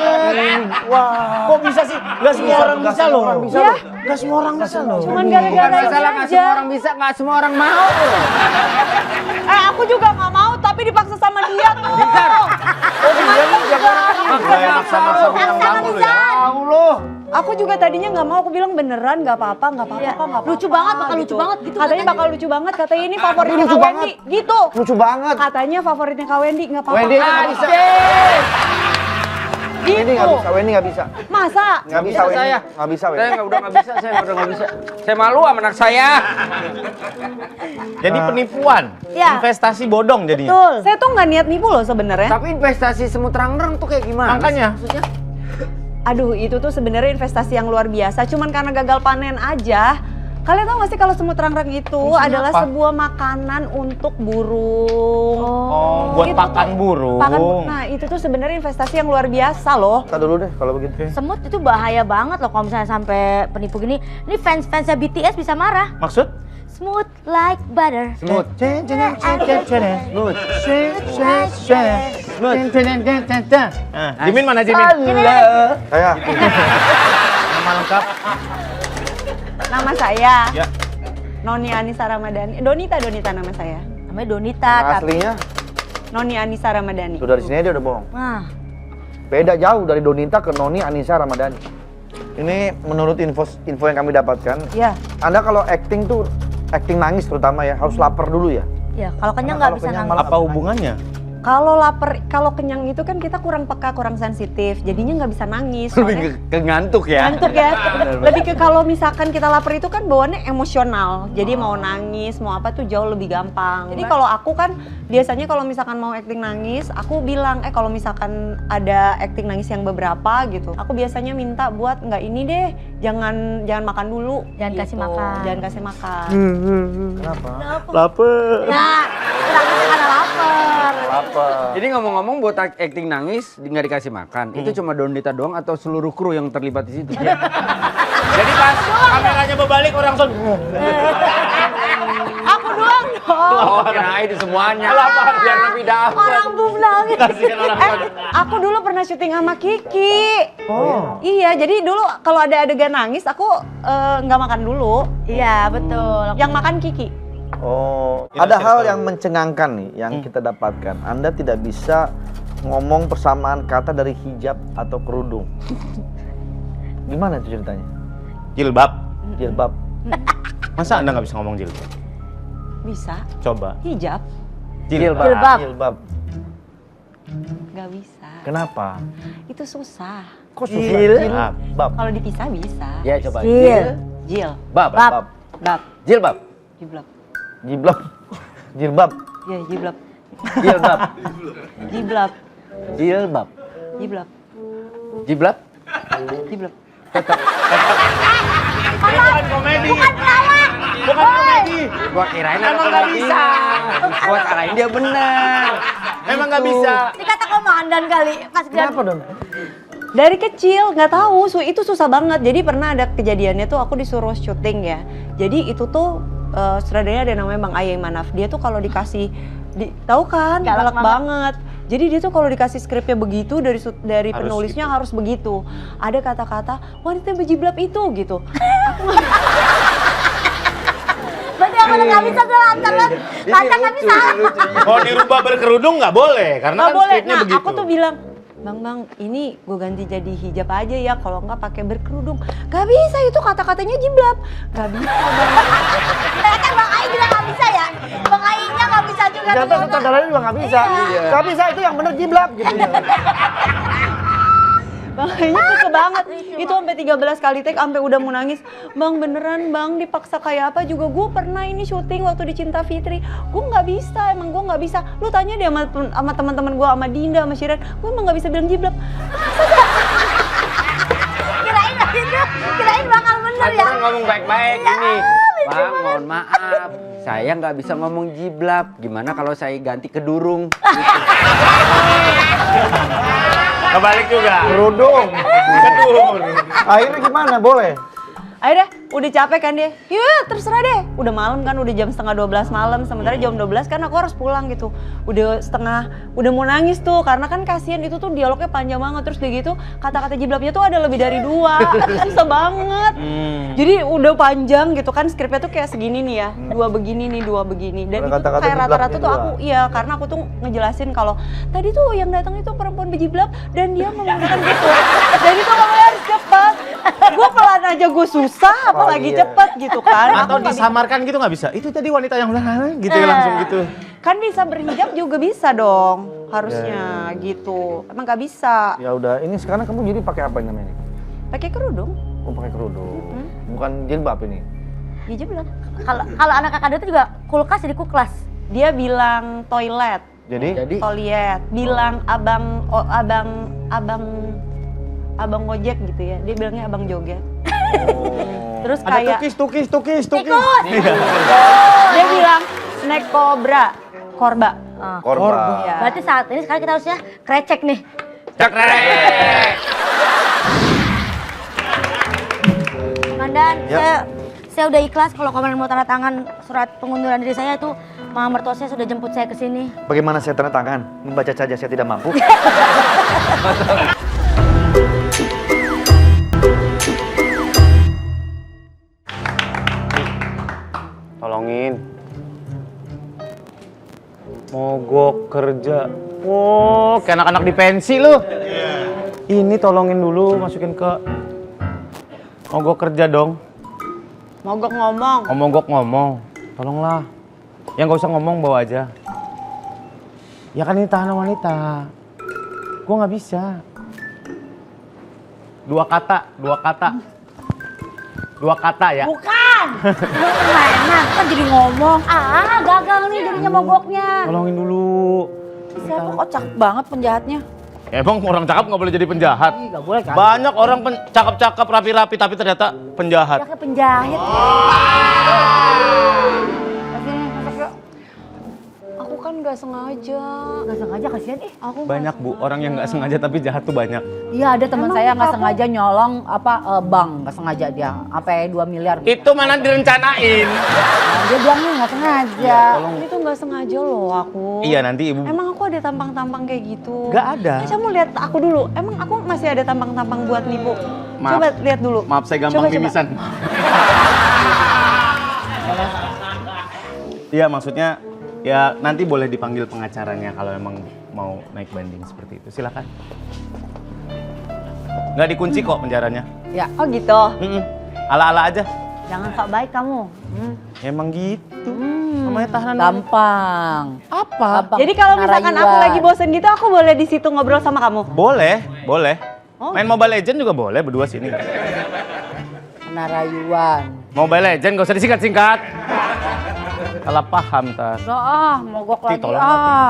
[SPEAKER 8] Wah. Kok bisa sih? Gak semua orang bisa loh.
[SPEAKER 9] Ya?
[SPEAKER 8] Gak semua orang bisa loh.
[SPEAKER 9] Cuman gara-gara ini
[SPEAKER 5] Masalah nggak
[SPEAKER 9] aja.
[SPEAKER 5] semua orang bisa, nggak semua orang mau.
[SPEAKER 9] Aku juga nggak mau tapi dipaksa sama dia tuh.
[SPEAKER 5] Maksa bintang tamu lu ya.
[SPEAKER 8] Tahu loh.
[SPEAKER 9] Aku juga tadinya nggak mau, aku bilang beneran nggak apa-apa, nggak apa-apa,
[SPEAKER 3] Iya.
[SPEAKER 9] kok nggak apa-apa.
[SPEAKER 3] Lucu banget, bakal lucu banget gitu
[SPEAKER 9] Katanya bakal lucu banget, katanya ini favoritnya
[SPEAKER 8] lucu
[SPEAKER 9] Kak
[SPEAKER 8] banget.
[SPEAKER 9] Wendy, gitu.
[SPEAKER 8] Lucu banget.
[SPEAKER 9] Katanya favoritnya Kak Wendy, nggak apa-apa.
[SPEAKER 8] Wendy nggak bisa.
[SPEAKER 9] Gitu.
[SPEAKER 8] Wendy nggak bisa. Wendy nggak bisa.
[SPEAKER 9] Masa?
[SPEAKER 8] Nggak bisa.
[SPEAKER 5] Bisa
[SPEAKER 8] Wendy.
[SPEAKER 5] saya.
[SPEAKER 8] Nggak bisa.
[SPEAKER 5] Saya
[SPEAKER 8] Wendy.
[SPEAKER 5] udah nggak bisa, saya udah nggak bisa. Saya malu sama anak saya.
[SPEAKER 4] Jadi penipuan,
[SPEAKER 3] Iya.
[SPEAKER 4] investasi bodong jadinya.
[SPEAKER 3] Betul.
[SPEAKER 9] Saya tuh nggak niat nipu loh sebenarnya.
[SPEAKER 5] Tapi investasi semut terang-terang tuh kayak gimana?
[SPEAKER 4] Makanya.
[SPEAKER 5] Maksudnya?
[SPEAKER 9] Aduh, itu tuh sebenarnya investasi yang luar biasa. Cuman karena gagal panen aja. Kalian tahu nggak sih kalau semut rangrang itu
[SPEAKER 4] Fungsinya
[SPEAKER 9] adalah
[SPEAKER 4] apa?
[SPEAKER 9] sebuah makanan untuk burung.
[SPEAKER 4] Oh, buat
[SPEAKER 9] Itu
[SPEAKER 4] pakan
[SPEAKER 9] tuh-
[SPEAKER 4] burung.
[SPEAKER 9] Nah, itu tuh sebenarnya investasi yang luar biasa loh.
[SPEAKER 8] Kita dulu deh kalau begitu.
[SPEAKER 3] Semut itu bahaya banget loh kalau misalnya sampai penipu gini. Ini fans-fansnya BTS bisa marah.
[SPEAKER 4] Maksud?
[SPEAKER 3] Smooth like butter.
[SPEAKER 5] Semut.
[SPEAKER 4] Nah, Jimin mana Jimin?
[SPEAKER 8] Saya.
[SPEAKER 4] Nama lengkap?
[SPEAKER 9] Nama saya
[SPEAKER 4] Ya.
[SPEAKER 9] Noni Anissa Ramadhani. Donita nama saya.
[SPEAKER 3] Namanya Donita.
[SPEAKER 8] Nama
[SPEAKER 3] tapi-
[SPEAKER 8] aslinya
[SPEAKER 9] Noni Anissa Ramadhani.
[SPEAKER 8] sudah di sini aja udah bohong.
[SPEAKER 3] Nah,
[SPEAKER 8] Beda jauh dari Donita ke Noni Anissa Ramadhani. Ini menurut info yang kami dapatkan,
[SPEAKER 9] Ya.
[SPEAKER 8] Anda kalau acting tuh acting nangis terutama ya harus lapar dulu ya.
[SPEAKER 3] ya kalau kenyang
[SPEAKER 8] Karena
[SPEAKER 3] nggak
[SPEAKER 8] kalau
[SPEAKER 3] bisa
[SPEAKER 8] kenyang
[SPEAKER 3] nangis.
[SPEAKER 4] Apa hubungannya?
[SPEAKER 9] Kalau lapar, kalau kenyang itu kan kita kurang peka, kurang sensitif, jadinya nggak bisa nangis.
[SPEAKER 5] Lebih ke ngantuk ya.
[SPEAKER 9] Ngantuk ya. Lebih ke kalau misalkan kita lapar itu kan bawaannya emosional. Jadi mau nangis, mau apa tuh jauh lebih gampang. Jadi kalau aku kan biasanya kalau misalkan mau acting nangis, aku bilang kalau misalkan ada acting nangis yang beberapa gitu, aku biasanya minta buat nggak ini deh, jangan makan dulu.
[SPEAKER 3] Jangan kasih
[SPEAKER 9] gitu.
[SPEAKER 3] makan.
[SPEAKER 9] Jangan kasih makan.
[SPEAKER 8] Kenapa?
[SPEAKER 4] Laper.
[SPEAKER 3] Nah, nangisnya karena lapar.
[SPEAKER 8] Lapar.
[SPEAKER 5] Jadi ngomong-ngomong buat acting nangis nggak dikasih makan, itu cuma Donita doang atau seluruh kru yang terlibat di situ?
[SPEAKER 4] Jadi pas kameranya berbalik orang son.
[SPEAKER 9] Aku doang dong.
[SPEAKER 5] Oh, kirain semuanya. Biar lebih dapat.
[SPEAKER 3] Orang belum nangis.
[SPEAKER 4] Kasihan orang son.
[SPEAKER 9] Aku dulu pernah syuting sama Kiki.
[SPEAKER 8] Oh.
[SPEAKER 9] Iya, jadi dulu kalau ada adegan nangis aku nggak makan dulu.
[SPEAKER 3] Iya, betul.
[SPEAKER 9] Yang makan Kiki.
[SPEAKER 8] Oh,
[SPEAKER 4] Kita
[SPEAKER 8] ada
[SPEAKER 4] share
[SPEAKER 8] hal
[SPEAKER 4] tahu.
[SPEAKER 8] yang mencengangkan nih yang kita dapatkan. Anda tidak bisa ngomong persamaan kata dari hijab atau kerudung. Gimana itu ceritanya?
[SPEAKER 4] Jilbab.
[SPEAKER 8] Jilbab.
[SPEAKER 4] Masa Anda nggak bisa ngomong jilbab?
[SPEAKER 9] Bisa.
[SPEAKER 4] Coba.
[SPEAKER 9] Hijab
[SPEAKER 3] Jilbab.
[SPEAKER 8] Jilbab.
[SPEAKER 9] nggak bisa.
[SPEAKER 8] Kenapa?
[SPEAKER 9] Itu susah.
[SPEAKER 8] Kok susah?
[SPEAKER 4] Jilbab.
[SPEAKER 9] Kalau dipisah bisa.
[SPEAKER 5] Ya coba.
[SPEAKER 3] Jil.
[SPEAKER 9] Jil,
[SPEAKER 5] Bab.
[SPEAKER 3] Bab.
[SPEAKER 9] bab,
[SPEAKER 5] Jilbab.
[SPEAKER 9] jiblab.
[SPEAKER 8] Jilbab. Jilbab.
[SPEAKER 9] Ya, jiblab.
[SPEAKER 5] Jilbab.
[SPEAKER 9] Jiblab.
[SPEAKER 5] Jilbab.
[SPEAKER 9] Jiblab.
[SPEAKER 5] Jiblab.
[SPEAKER 9] Jiblab.
[SPEAKER 4] Bukan komedi. Bukan komedi.
[SPEAKER 5] Gua kirain
[SPEAKER 4] Emang nggak bisa.
[SPEAKER 5] Gua kirain dia bener.
[SPEAKER 4] Emang nggak bisa.
[SPEAKER 3] Dikata komandan kali pas
[SPEAKER 8] Kenapa dong?
[SPEAKER 9] Dari kecil nggak tahu, itu susah banget. Jadi pernah ada kejadiannya tuh aku disuruh syuting ya. Jadi itu tuh sutradaranya ada namanya Bang Ayai Manaf. Dia tuh kalau dikasih tahu kan
[SPEAKER 3] Galak
[SPEAKER 9] galak banget. Jadi dia tuh kalau dikasih skripnya begitu dari
[SPEAKER 4] Harus
[SPEAKER 9] penulisnya
[SPEAKER 4] gitu.
[SPEAKER 9] harus begitu. Ada kata-kata wanita berjiblab itu gitu.
[SPEAKER 3] Berarti yang mana nggak bisa tuh lancar kan? Lancar nggak bisa.
[SPEAKER 4] Kalau dirubah berkerudung nggak boleh, karena
[SPEAKER 9] Nggak
[SPEAKER 4] kan
[SPEAKER 9] boleh.
[SPEAKER 4] skripnya
[SPEAKER 9] Nah,
[SPEAKER 4] begitu.
[SPEAKER 9] aku tuh bilang, Bang, ini gue ganti jadi hijab aja ya, kalau nggak pakai berkerudung. Gak bisa, itu kata-katanya jiblab. Gak bisa, Bang.
[SPEAKER 3] Ternyata Bang Ai juga nggak bisa ya. Bang Ai-nya nggak bisa juga.
[SPEAKER 8] Ternyata sutradaranya juga nggak bisa. Nggak bisa itu yang bener jiblab gitu.
[SPEAKER 9] Bang Ai-nya kece banget. Itu sampai 13 kali take, sampai udah mau nangis. Bang, beneran Bang, dipaksa kayak apa juga. Gue pernah ini syuting waktu di Cinta Fitri. Gue nggak bisa, emang gue nggak bisa. Lu tanya deh sama teman-teman gue, sama Dinda, sama Shiren. Gue emang nggak bisa bilang jiblab.
[SPEAKER 3] Kirain bakal bener ya.
[SPEAKER 5] Kan ngomong baik-baik ini. Bang, mohon maaf. Saya nggak bisa ngomong jiblab. Gimana kalau saya ganti ke durung?
[SPEAKER 4] Kebalik juga.
[SPEAKER 8] Kerudung.
[SPEAKER 4] Kedua.
[SPEAKER 8] Akhirnya gimana? Boleh?
[SPEAKER 9] Ayo deh, udah capek kan dia. Ya terserah deh. Udah malam kan, udah jam setengah 12 malam. Sementara jam 12 kan aku harus pulang gitu. Udah mau nangis tuh. Karena kan kasihan itu tuh dialognya panjang banget. Terus dia gitu, kata-kata jiblabnya tuh ada lebih dari 2. Susah banget. Jadi udah panjang gitu kan, skripnya tuh kayak segini nih ya. 2 begini nih, 2 begini. Dan itu tuh
[SPEAKER 8] Kata-kata
[SPEAKER 9] kayak rata-rata
[SPEAKER 8] jiblabnya
[SPEAKER 9] tuh
[SPEAKER 8] 2.
[SPEAKER 9] aku, iya karena aku tuh ngejelasin kalau tadi tuh yang datang itu perempuan berjiblab dan dia menggunakan gitu. Dan itu ngomongnya harus cepat. Gue pelan aja gue susah, apalagi cepet gitu kan.
[SPEAKER 4] Atau
[SPEAKER 9] Aku nggak
[SPEAKER 4] disamarkan gitu nggak bisa? Itu tadi wanita yang gitu ya langsung gitu.
[SPEAKER 9] kan bisa berhijab juga bisa dong, harusnya gitu. Emang nggak bisa.
[SPEAKER 8] Ya udah, ini sekarang kamu jadi pakai apa namanya?
[SPEAKER 9] Pakai kerudung.
[SPEAKER 8] Oh, pakai kerudung. Bukan jilbab ini.
[SPEAKER 9] Dia bilang.
[SPEAKER 3] Kalau anak kakak itu juga kulkas jadi kuklas.
[SPEAKER 9] Dia bilang toilet.
[SPEAKER 8] Jadi
[SPEAKER 9] Toilet. Bilang abang ngojek gitu ya. Dia bilangnya abang joget. Terus
[SPEAKER 4] Ada
[SPEAKER 9] kayak
[SPEAKER 4] tukis.
[SPEAKER 9] dia bilang snack kobra, korba.
[SPEAKER 8] korban.
[SPEAKER 9] Ya.
[SPEAKER 3] Berarti saat ini sekarang kita harusnya krecek nih. Komandan, saya udah ikhlas kalau komandan mau tanda tangan surat pengunduran diri saya itu mama mertua saya sudah jemput saya ke sini.
[SPEAKER 2] Bagaimana saya tanda tangan? Membaca saja saya tidak mampu.
[SPEAKER 4] Tolongin. Mogok kerja. Oh, kayak anak-anak di pensi lu. Ini tolongin dulu, masukin ke mogok kerja dong.
[SPEAKER 9] Mogok ngomong.
[SPEAKER 4] Mogok ngomong. Tolonglah. Yang gak usah ngomong bawa aja. Ya kan ini tahanan wanita. Gua nggak bisa. Dua kata ya.
[SPEAKER 7] Bukan. Mainan kan jadi ngomong. Gagal nih jadinya mogoknya.
[SPEAKER 4] Tolongin dulu.
[SPEAKER 7] Siapa kok cakep banget penjahatnya?
[SPEAKER 4] Emang orang cakep nggak boleh jadi penjahat?
[SPEAKER 7] Nggak boleh kan?
[SPEAKER 4] Banyak orang cakep-cakep, rapi-rapi, tapi ternyata penjahat.
[SPEAKER 7] Kayak penjahit.
[SPEAKER 9] Aku kan nggak sengaja.
[SPEAKER 7] Nggak sengaja kasihan
[SPEAKER 9] Aku nggak
[SPEAKER 4] Banyak bu, orang yang nggak sengaja tapi jahat tuh banyak.
[SPEAKER 7] Iya ada teman saya nggak sengaja nyolong bank, nggak sengaja dia sampai 2 miliar.
[SPEAKER 4] Itu mana direncanain?
[SPEAKER 7] Nah, dia bilangnya nggak sengaja.
[SPEAKER 9] Ini tuh nggak sengaja loh aku.
[SPEAKER 4] Iya nanti ibu.
[SPEAKER 9] Emang aku ada tampang-tampang kayak gitu?
[SPEAKER 4] Nggak ada.
[SPEAKER 9] Kamu lihat aku dulu. Emang aku masih ada tampang-tampang buat nipu?
[SPEAKER 4] Maaf.
[SPEAKER 9] Coba lihat dulu.
[SPEAKER 4] Maaf saya gampang
[SPEAKER 9] Coba.
[SPEAKER 4] mimisan. Iya maksudnya ya nanti boleh dipanggil pengacaranya kalau emang mau naik banding seperti itu. Silakan. Nggak dikunci kok penjaranya.
[SPEAKER 7] Ya.
[SPEAKER 9] Oh gitu.
[SPEAKER 4] Ala-ala aja.
[SPEAKER 7] Jangan sok baik kamu.
[SPEAKER 4] Emang gitu. Namanya tahanan.
[SPEAKER 7] Gampang.
[SPEAKER 4] Apa?
[SPEAKER 9] Jadi kalau misalkan aku
[SPEAKER 7] Narayuan.
[SPEAKER 9] lagi bosen gitu, aku boleh di situ ngobrol sama kamu?
[SPEAKER 4] Boleh.
[SPEAKER 9] Oh.
[SPEAKER 4] Main Mobile Legend juga boleh berdua sini.
[SPEAKER 7] Narayuan.
[SPEAKER 4] Mobile Legend gak usah disingkat-singkat. Salah paham tar.
[SPEAKER 7] Mogok lagi
[SPEAKER 4] Tolong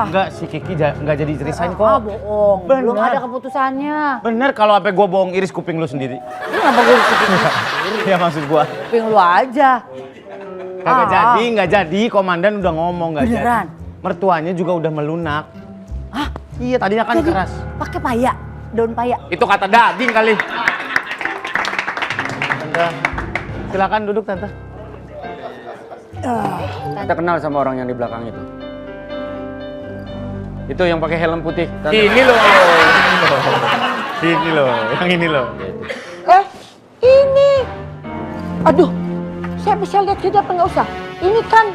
[SPEAKER 4] enggak si Kiki nggak jadi resign kok.
[SPEAKER 7] Bohong.
[SPEAKER 4] Bener.
[SPEAKER 7] Belum ada keputusannya.
[SPEAKER 4] Bener kalau apa gue bohong iris kuping lu sendiri.
[SPEAKER 7] Lu ngapa gue ikutin
[SPEAKER 4] Ya maksud gua.
[SPEAKER 7] kuping lu aja.
[SPEAKER 4] Nggak jadi, komandan udah ngomong nggak jadi.
[SPEAKER 7] Beneran?
[SPEAKER 4] Mertuanya juga udah melunak.
[SPEAKER 7] Hah?
[SPEAKER 4] Iya tadinya kan
[SPEAKER 7] Jadi,
[SPEAKER 4] keras.
[SPEAKER 7] pakai paya, daun paya.
[SPEAKER 4] Itu kata daging kali. Tante, silakan duduk tante.
[SPEAKER 5] Kita kenal sama orang yang di belakang itu. Itu yang pakai helm putih. Tante.
[SPEAKER 4] Ini loh. Yang ini loh.
[SPEAKER 1] Ini. Aduh, saya bisa lihat hidup nggak usah. Ini kan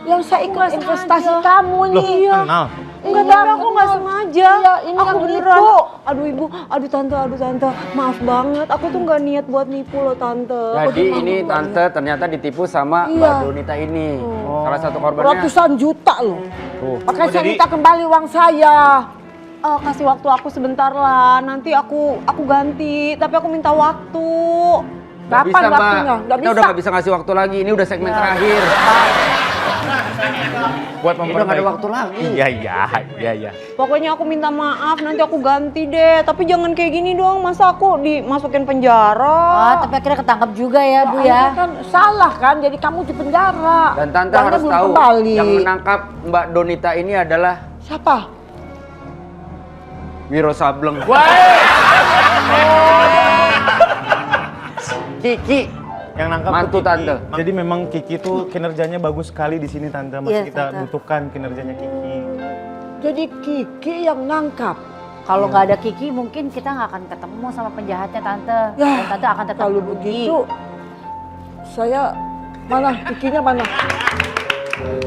[SPEAKER 1] yang saya ikut investasi kamu
[SPEAKER 4] Loh,
[SPEAKER 1] nih.
[SPEAKER 4] kenal.
[SPEAKER 9] Enggak, tapi aku nggak sengaja.
[SPEAKER 1] Iya, ini
[SPEAKER 9] aku
[SPEAKER 1] yang
[SPEAKER 9] beneran.
[SPEAKER 1] nipu.
[SPEAKER 9] Aduh ibu, aduh tante, maaf banget. Aku tuh nggak niat buat nipu loh tante. Aku
[SPEAKER 5] Jadi
[SPEAKER 9] tuh
[SPEAKER 5] ini
[SPEAKER 9] maaf
[SPEAKER 5] tante ternyata ditipu sama
[SPEAKER 1] Iya.
[SPEAKER 5] Mbak Donita ini. Salah satu korbannya.
[SPEAKER 1] Ratusan juta loh.
[SPEAKER 5] Tuh.
[SPEAKER 1] Makanya saya
[SPEAKER 4] jadi-
[SPEAKER 1] minta kembali uang saya.
[SPEAKER 9] kasih waktu aku sebentar lah. Nanti aku ganti. Tapi aku minta waktu.
[SPEAKER 5] Nggak bisa,
[SPEAKER 1] Kapan
[SPEAKER 5] Mbak.
[SPEAKER 1] waktunya? Nggak
[SPEAKER 5] Kita udah
[SPEAKER 1] bisa.
[SPEAKER 5] nggak bisa ngasih waktu lagi. Ini udah segmen terakhir.
[SPEAKER 4] Buat
[SPEAKER 5] Ini udah nggak ada waktu lagi.
[SPEAKER 4] Iya.
[SPEAKER 9] Pokoknya aku minta maaf. Nanti aku ganti deh. Tapi jangan kayak gini dong. Masa aku dimasukin penjara?
[SPEAKER 7] Tapi akhirnya ketangkap juga ya Bu
[SPEAKER 1] Akhirnya
[SPEAKER 7] ya.
[SPEAKER 1] kan salah kan, jadi kamu di penjara.
[SPEAKER 5] Dan tante
[SPEAKER 1] Uangnya
[SPEAKER 5] harus
[SPEAKER 1] belum
[SPEAKER 5] tahu
[SPEAKER 1] kembali.
[SPEAKER 5] yang menangkap Mbak Donita ini adalah
[SPEAKER 1] Siapa?
[SPEAKER 5] Wiro Sableng.
[SPEAKER 4] Wah.
[SPEAKER 5] Kiki.
[SPEAKER 4] Yang nangkap
[SPEAKER 5] Mantu
[SPEAKER 4] tuh Kiki.
[SPEAKER 5] Tante.
[SPEAKER 4] Jadi memang Kiki tuh kinerjanya bagus sekali di sini Tante. Masih
[SPEAKER 7] Iya,
[SPEAKER 4] kita
[SPEAKER 7] Tante.
[SPEAKER 4] butuhkan kinerjanya Kiki.
[SPEAKER 1] Jadi Kiki yang nangkap.
[SPEAKER 7] Kalau nggak ada Kiki mungkin kita nggak akan ketemu sama penjahatnya Tante.
[SPEAKER 1] Ya,
[SPEAKER 7] Dan Tante akan tetap
[SPEAKER 1] kalau
[SPEAKER 7] rugi.
[SPEAKER 1] begitu, saya mana Kikinya mana?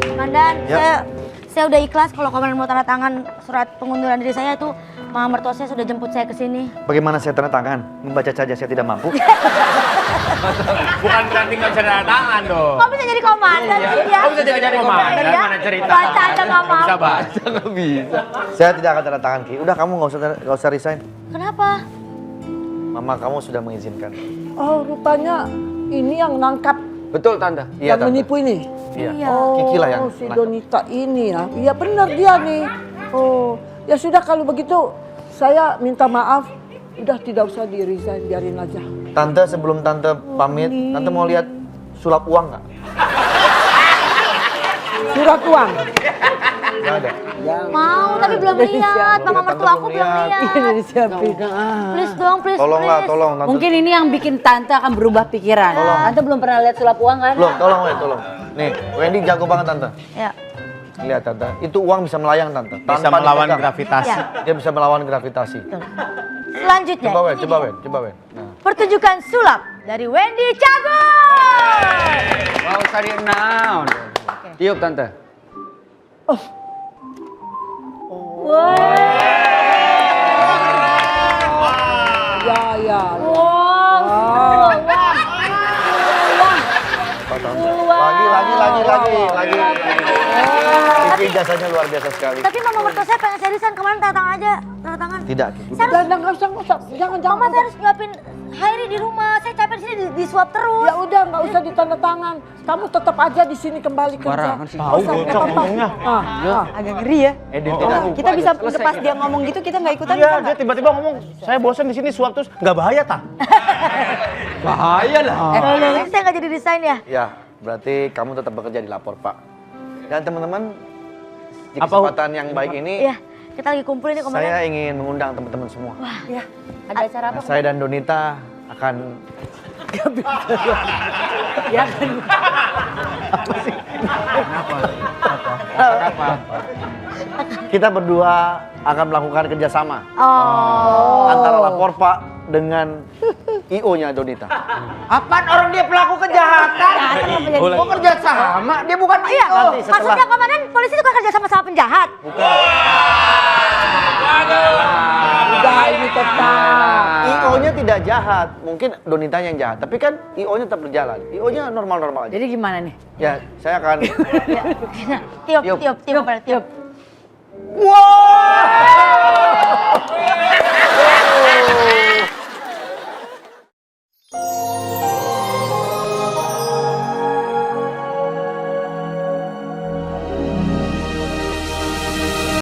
[SPEAKER 3] Komandan,
[SPEAKER 2] Ya.
[SPEAKER 3] saya udah ikhlas kalau komandan mau tanda tangan surat pengunduran diri saya itu. Mama mertua saya sudah jemput saya ke sini.
[SPEAKER 2] Bagaimana saya tanda tangan? Membaca saja saya tidak mampu.
[SPEAKER 5] Bukan berarti nggak bisa tanda tangan dong.
[SPEAKER 3] Kok bisa jadi komandan sih ya?
[SPEAKER 5] Kok bisa jadi komandan?
[SPEAKER 3] Ya?
[SPEAKER 5] Mana cerita?
[SPEAKER 3] Baca aja nggak
[SPEAKER 5] Nggak bisa
[SPEAKER 3] mampu.
[SPEAKER 5] baca, nggak bisa.
[SPEAKER 2] Saya tidak akan tanda tangan Ki. Udah kamu nggak usah resign.
[SPEAKER 3] Kenapa?
[SPEAKER 2] Mama kamu sudah mengizinkan.
[SPEAKER 1] Oh, rupanya ini yang nangkap,
[SPEAKER 5] Betul Tante.
[SPEAKER 2] Iya,
[SPEAKER 1] yang
[SPEAKER 2] Tante.
[SPEAKER 1] menipu ini.
[SPEAKER 3] Iya.
[SPEAKER 1] Oh,
[SPEAKER 2] Kiki lah yang
[SPEAKER 1] si
[SPEAKER 2] nangkap.
[SPEAKER 1] Donita ini ya. Iya benar dia nih. Oh, ya sudah kalau begitu saya minta maaf. Udah tidak usah di resign, biarin aja.
[SPEAKER 2] Tante sebelum Tante pamit, Tante mau lihat sulap uang nggak?
[SPEAKER 1] Surat uang.
[SPEAKER 2] Nggak ada.
[SPEAKER 3] Mau, tapi belum lihat. Mama
[SPEAKER 2] Tante
[SPEAKER 3] mertua aku
[SPEAKER 2] belum
[SPEAKER 3] belum
[SPEAKER 2] lihat.
[SPEAKER 3] lihat.
[SPEAKER 1] Ini disiapin.
[SPEAKER 3] Please dong, please.
[SPEAKER 2] Tolonglah,
[SPEAKER 3] please.
[SPEAKER 2] tolong Tante.
[SPEAKER 7] Mungkin ini yang bikin Tante akan berubah pikiran. Tante belum pernah lihat sulap uang kan?
[SPEAKER 2] Belum, tolong Wen, tolong. Nih, Wendy jago banget Tante.
[SPEAKER 3] Ya.
[SPEAKER 2] Lihat Tante, itu uang bisa melayang Tante.
[SPEAKER 4] Bisa
[SPEAKER 2] Tanpa
[SPEAKER 4] melawan
[SPEAKER 2] dipegang.
[SPEAKER 4] gravitasi.
[SPEAKER 3] Ya.
[SPEAKER 2] Dia bisa melawan gravitasi.
[SPEAKER 3] Selanjutnya,
[SPEAKER 2] Coba Wen,
[SPEAKER 3] ini
[SPEAKER 2] coba
[SPEAKER 3] dia.
[SPEAKER 2] Wen, coba Wen. Nah.
[SPEAKER 3] Pertunjukan sulap dari Wendy Cagur.
[SPEAKER 5] Nggak usah di-announce. Tiup Tante.
[SPEAKER 1] Ya, ya.
[SPEAKER 2] Pak Tante. Lagi. Itu ijazahnya luar biasa sekali.
[SPEAKER 3] Tapi mama mertua saya pengen seriusan, kemarin tanda tangan aja, tanda tangan.
[SPEAKER 2] Tidak, Ki.
[SPEAKER 1] Jangan, nggak usah. Jangan.
[SPEAKER 3] Mama saya harus nyuapin Hairi di rumah, saya capek di sini disuap terus.
[SPEAKER 1] Ya udah, nggak usah ditanda tangan. Kamu tetap aja di sini kembali kerja.
[SPEAKER 5] Barangan sih.
[SPEAKER 4] Tahu bocah ngomongnya.
[SPEAKER 9] Agak ngeri ya. Kita bisa pas dia ngomong gitu kita nggak ikutan
[SPEAKER 4] Iya,
[SPEAKER 9] bisa
[SPEAKER 4] dia
[SPEAKER 9] nggak?
[SPEAKER 4] tiba-tiba ngomong, saya bosan di sini suap terus nggak bahaya tah?
[SPEAKER 5] Bahaya lah.
[SPEAKER 3] Saya nggak jadi desain ya?
[SPEAKER 2] Ya, berarti kamu tetap bekerja di lapor, Pak. Dan teman-teman, di
[SPEAKER 4] Apa, Hu?
[SPEAKER 2] kesempatan yang baik ini,
[SPEAKER 3] Iya, kita lagi kumpulin nih komandan.
[SPEAKER 2] saya ingin mengundang teman-teman semua.
[SPEAKER 7] Ada acara apa?
[SPEAKER 2] Nah, saya dan Donita akan kita berdua akan melakukan kerjasama
[SPEAKER 3] Oh.
[SPEAKER 2] antara lapor Pak dengan IO-nya Donita.
[SPEAKER 5] Apaan orang dia pelaku kejahatan? Kok kerja sama? Dia bukan
[SPEAKER 3] Iya,
[SPEAKER 2] Nanti setelah-
[SPEAKER 3] maksudnya komandan polisi itu kan kerja sama penjahat.
[SPEAKER 1] Udah ini tetap.
[SPEAKER 2] IO-nya tidak jahat, mungkin Donita yang jahat, tapi kan IO-nya tetap berjalan. IO-nya normal-normal aja.
[SPEAKER 7] Jadi gimana nih?
[SPEAKER 2] Ya, saya akan
[SPEAKER 3] Tiup.